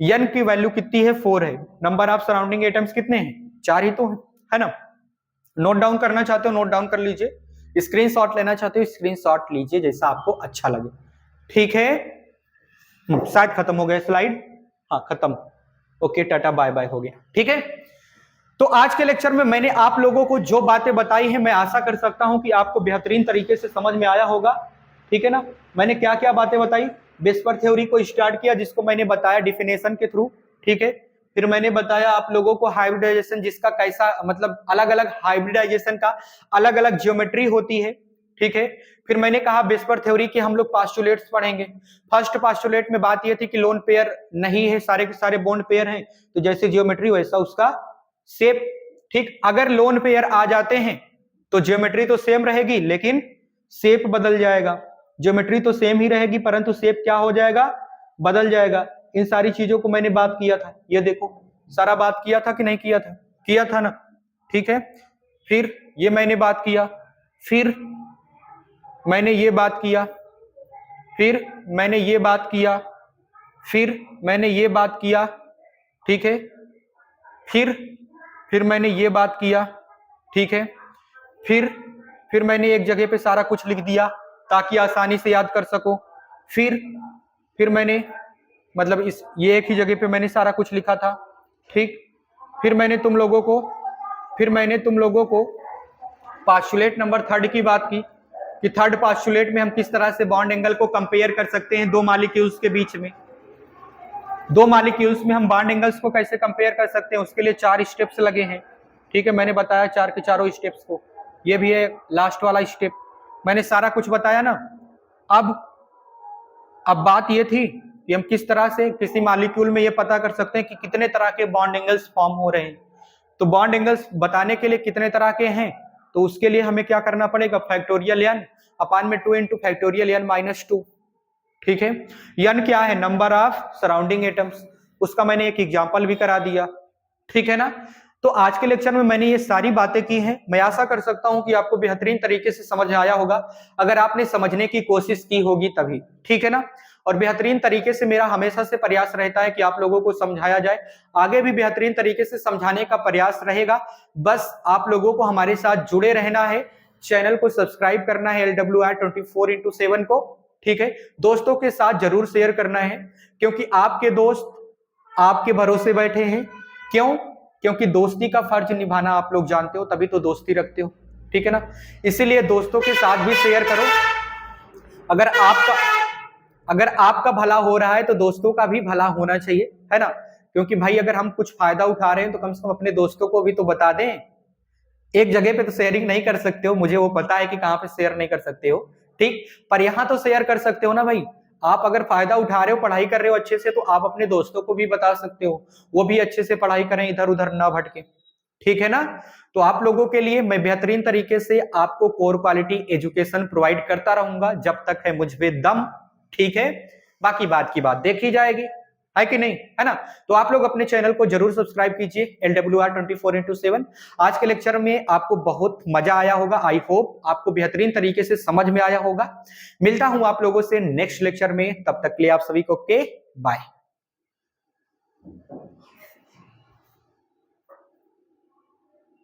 n की वैल्यू कितनी है, 4 है, नंबर ऑफ सराउंडिंग एटम्स कितने हैं, 4 ही तो है ना। नोट डाउन करना चाहते हो नोट डाउन कर लीजिए, स्क्रीनशॉट लेना चाहते हो स्क्रीनशॉट लीजिए, जैसा आपको अच्छा लगे। ठीक है, शायद खत्म हो गया स्लाइड, हाँ खत्म, ओके टाटा बाय बाय हो गया। ठीक है, तो आज के लेक्चर में मैंने आप लोगों को जो बातें बताई हैं, मैं आशा कर सकता हूं कि आपको बेहतरीन तरीके से समझ में आया होगा। ठीक है ना, मैंने क्या क्या बातें बताई, वेस्पर थ्योरी को स्टार्ट किया जिसको मैंने बताया डिफिनेशन के थ्रू। ठीक है, फिर मैंने बताया आप लोगों को हाइब्रिडाइजेशन, जिसका कैसा मतलब अलग अलग हाइब्रिडाइजेशन का अलग अलग ज्योमेट्री होती है, ठीक है। फिर मैंने कहा वेस्पर थ्योरी के हम लोग पास्टुलेट्स पढ़ेंगे। फर्स्ट पास्टुलेट में बात यह थी कि लोन पेयर नहीं है, सारे के सारे बॉन्ड पेयर हैं, तो जैसे ज्योमेट्री वैसा उसका शेप, ठीक। अगर लोन पेयर आ जाते हैं तो ज्योमेट्री तो सेम रहेगी लेकिन शेप बदल जाएगा। ज्योमेट्री तो सेम ही रहेगी परंतु शेप क्या हो जाएगा, बदल जाएगा। इन सारी चीजों को मैंने बात किया था, ये देखो सारा बात किया था कि नहीं किया था, किया था ना, ठीक है। फिर ये मैंने बात किया, फिर मैंने ये बात किया, फिर मैंने ये बात किया, फिर मैंने ये बात किया, ठीक है। फिर मैंने ये बात किया, ठीक है। फिर मैंने एक जगह पे सारा कुछ लिख दिया ताकि आसानी से याद कर सको। फिर मैंने मतलब ये एक ही जगह पे मैंने सारा कुछ लिखा था, ठीक। फिर मैंने तुम लोगों को पास्टुलेट नंबर 3 की बात की कि थर्ड पास्टुलेट में हम किस तरह से बॉन्ड एंगल को कंपेयर कर सकते हैं दो मॉलिक्यूल्स के बीच में। दो मॉलिक्यूल्स में हम बॉन्ड एंगल्स को कैसे कंपेयर कर सकते हैं, उसके लिए 4 स्टेप्स लगे हैं, ठीक है। मैंने बताया 4 के चारों स्टेप्स को, ये भी है लास्ट वाला स्टेप, मैंने सारा कुछ बताया ना। अब बात ये थी कि हम किस तरह से किसी मॉलिक्यूल में ये पता कर सकते हैं कि कितने तरह के बॉन्ड एंगल्स फॉर्म हो रहे हैं। तो बॉन्ड एंगल्स बताने के लिए कितने तरह के हैं, तो उसके लिए हमें क्या करना पड़ेगा, फैक्टोरियल n अपान में 2 इंटू फैक्टोरियल n माइनस 2, ठीक है। n क्या है, नंबर ऑफ सराउंडिंग एटम्स, उसका मैंने एक एग्जांपल भी करा दिया, ठीक है ना। तो आज के लेक्चर में मैंने ये सारी बातें की हैं। मैं आशा कर सकता हूं कि आपको बेहतरीन तरीके से समझ आया होगा, अगर आपने समझने की कोशिश की होगी तभी, ठीक है ना। और बेहतरीन तरीके से मेरा हमेशा से प्रयास रहता है कि आप लोगों को समझाया जाए, आगे भी बेहतरीन तरीके से समझाने का प्रयास रहेगा। बस आप लोगों को हमारे साथ जुड़े रहना है, चैनल को सब्सक्राइब करना है LWR 24x7 को, ठीक है। दोस्तों के साथ जरूर शेयर करना है, क्योंकि आपके दोस्त आपके भरोसे बैठे हैं। क्यों? क्योंकि दोस्ती का फर्ज निभाना आप लोग जानते हो, तभी तो दोस्ती रखते हो, ठीक है ना। इसीलिए दोस्तों के साथ भी शेयर करो। अगर आपका भला हो रहा है तो दोस्तों का भी भला होना चाहिए, है ना। क्योंकि भाई अगर हम कुछ फायदा उठा रहे हैं तो कम से कम अपने दोस्तों को भी तो बता दें। एक जगह पे तो शेयरिंग नहीं कर सकते हो, मुझे वो पता है कि कहां पे शेयर नहीं कर सकते हो, ठीक, पर यहां तो शेयर कर सकते हो ना भाई। आप अगर फायदा उठा रहे हो, पढ़ाई कर रहे हो अच्छे से, तो आप अपने दोस्तों को भी बता सकते हो, वो भी अच्छे से पढ़ाई करें, इधर उधर ना भटके, ठीक है ना। तो आप लोगों के लिए मैं बेहतरीन तरीके से आपको कोर क्वालिटी एजुकेशन प्रोवाइड करता रहूंगा जब तक है मुझ पे दम, ठीक है। बाकी बात की बात देखी जाएगी, है कि नहीं, है ना। तो आप लोग अपने चैनल को जरूर सब्सक्राइब कीजिए LWR 24x7। आज के लेक्चर में आपको बहुत मजा आया होगा, आई होप आपको बेहतरीन तरीके से समझ में आया होगा। मिलता हूं आप लोगों से नेक्स्ट लेक्चर में, तब तक के लिए आप सभी को बाय।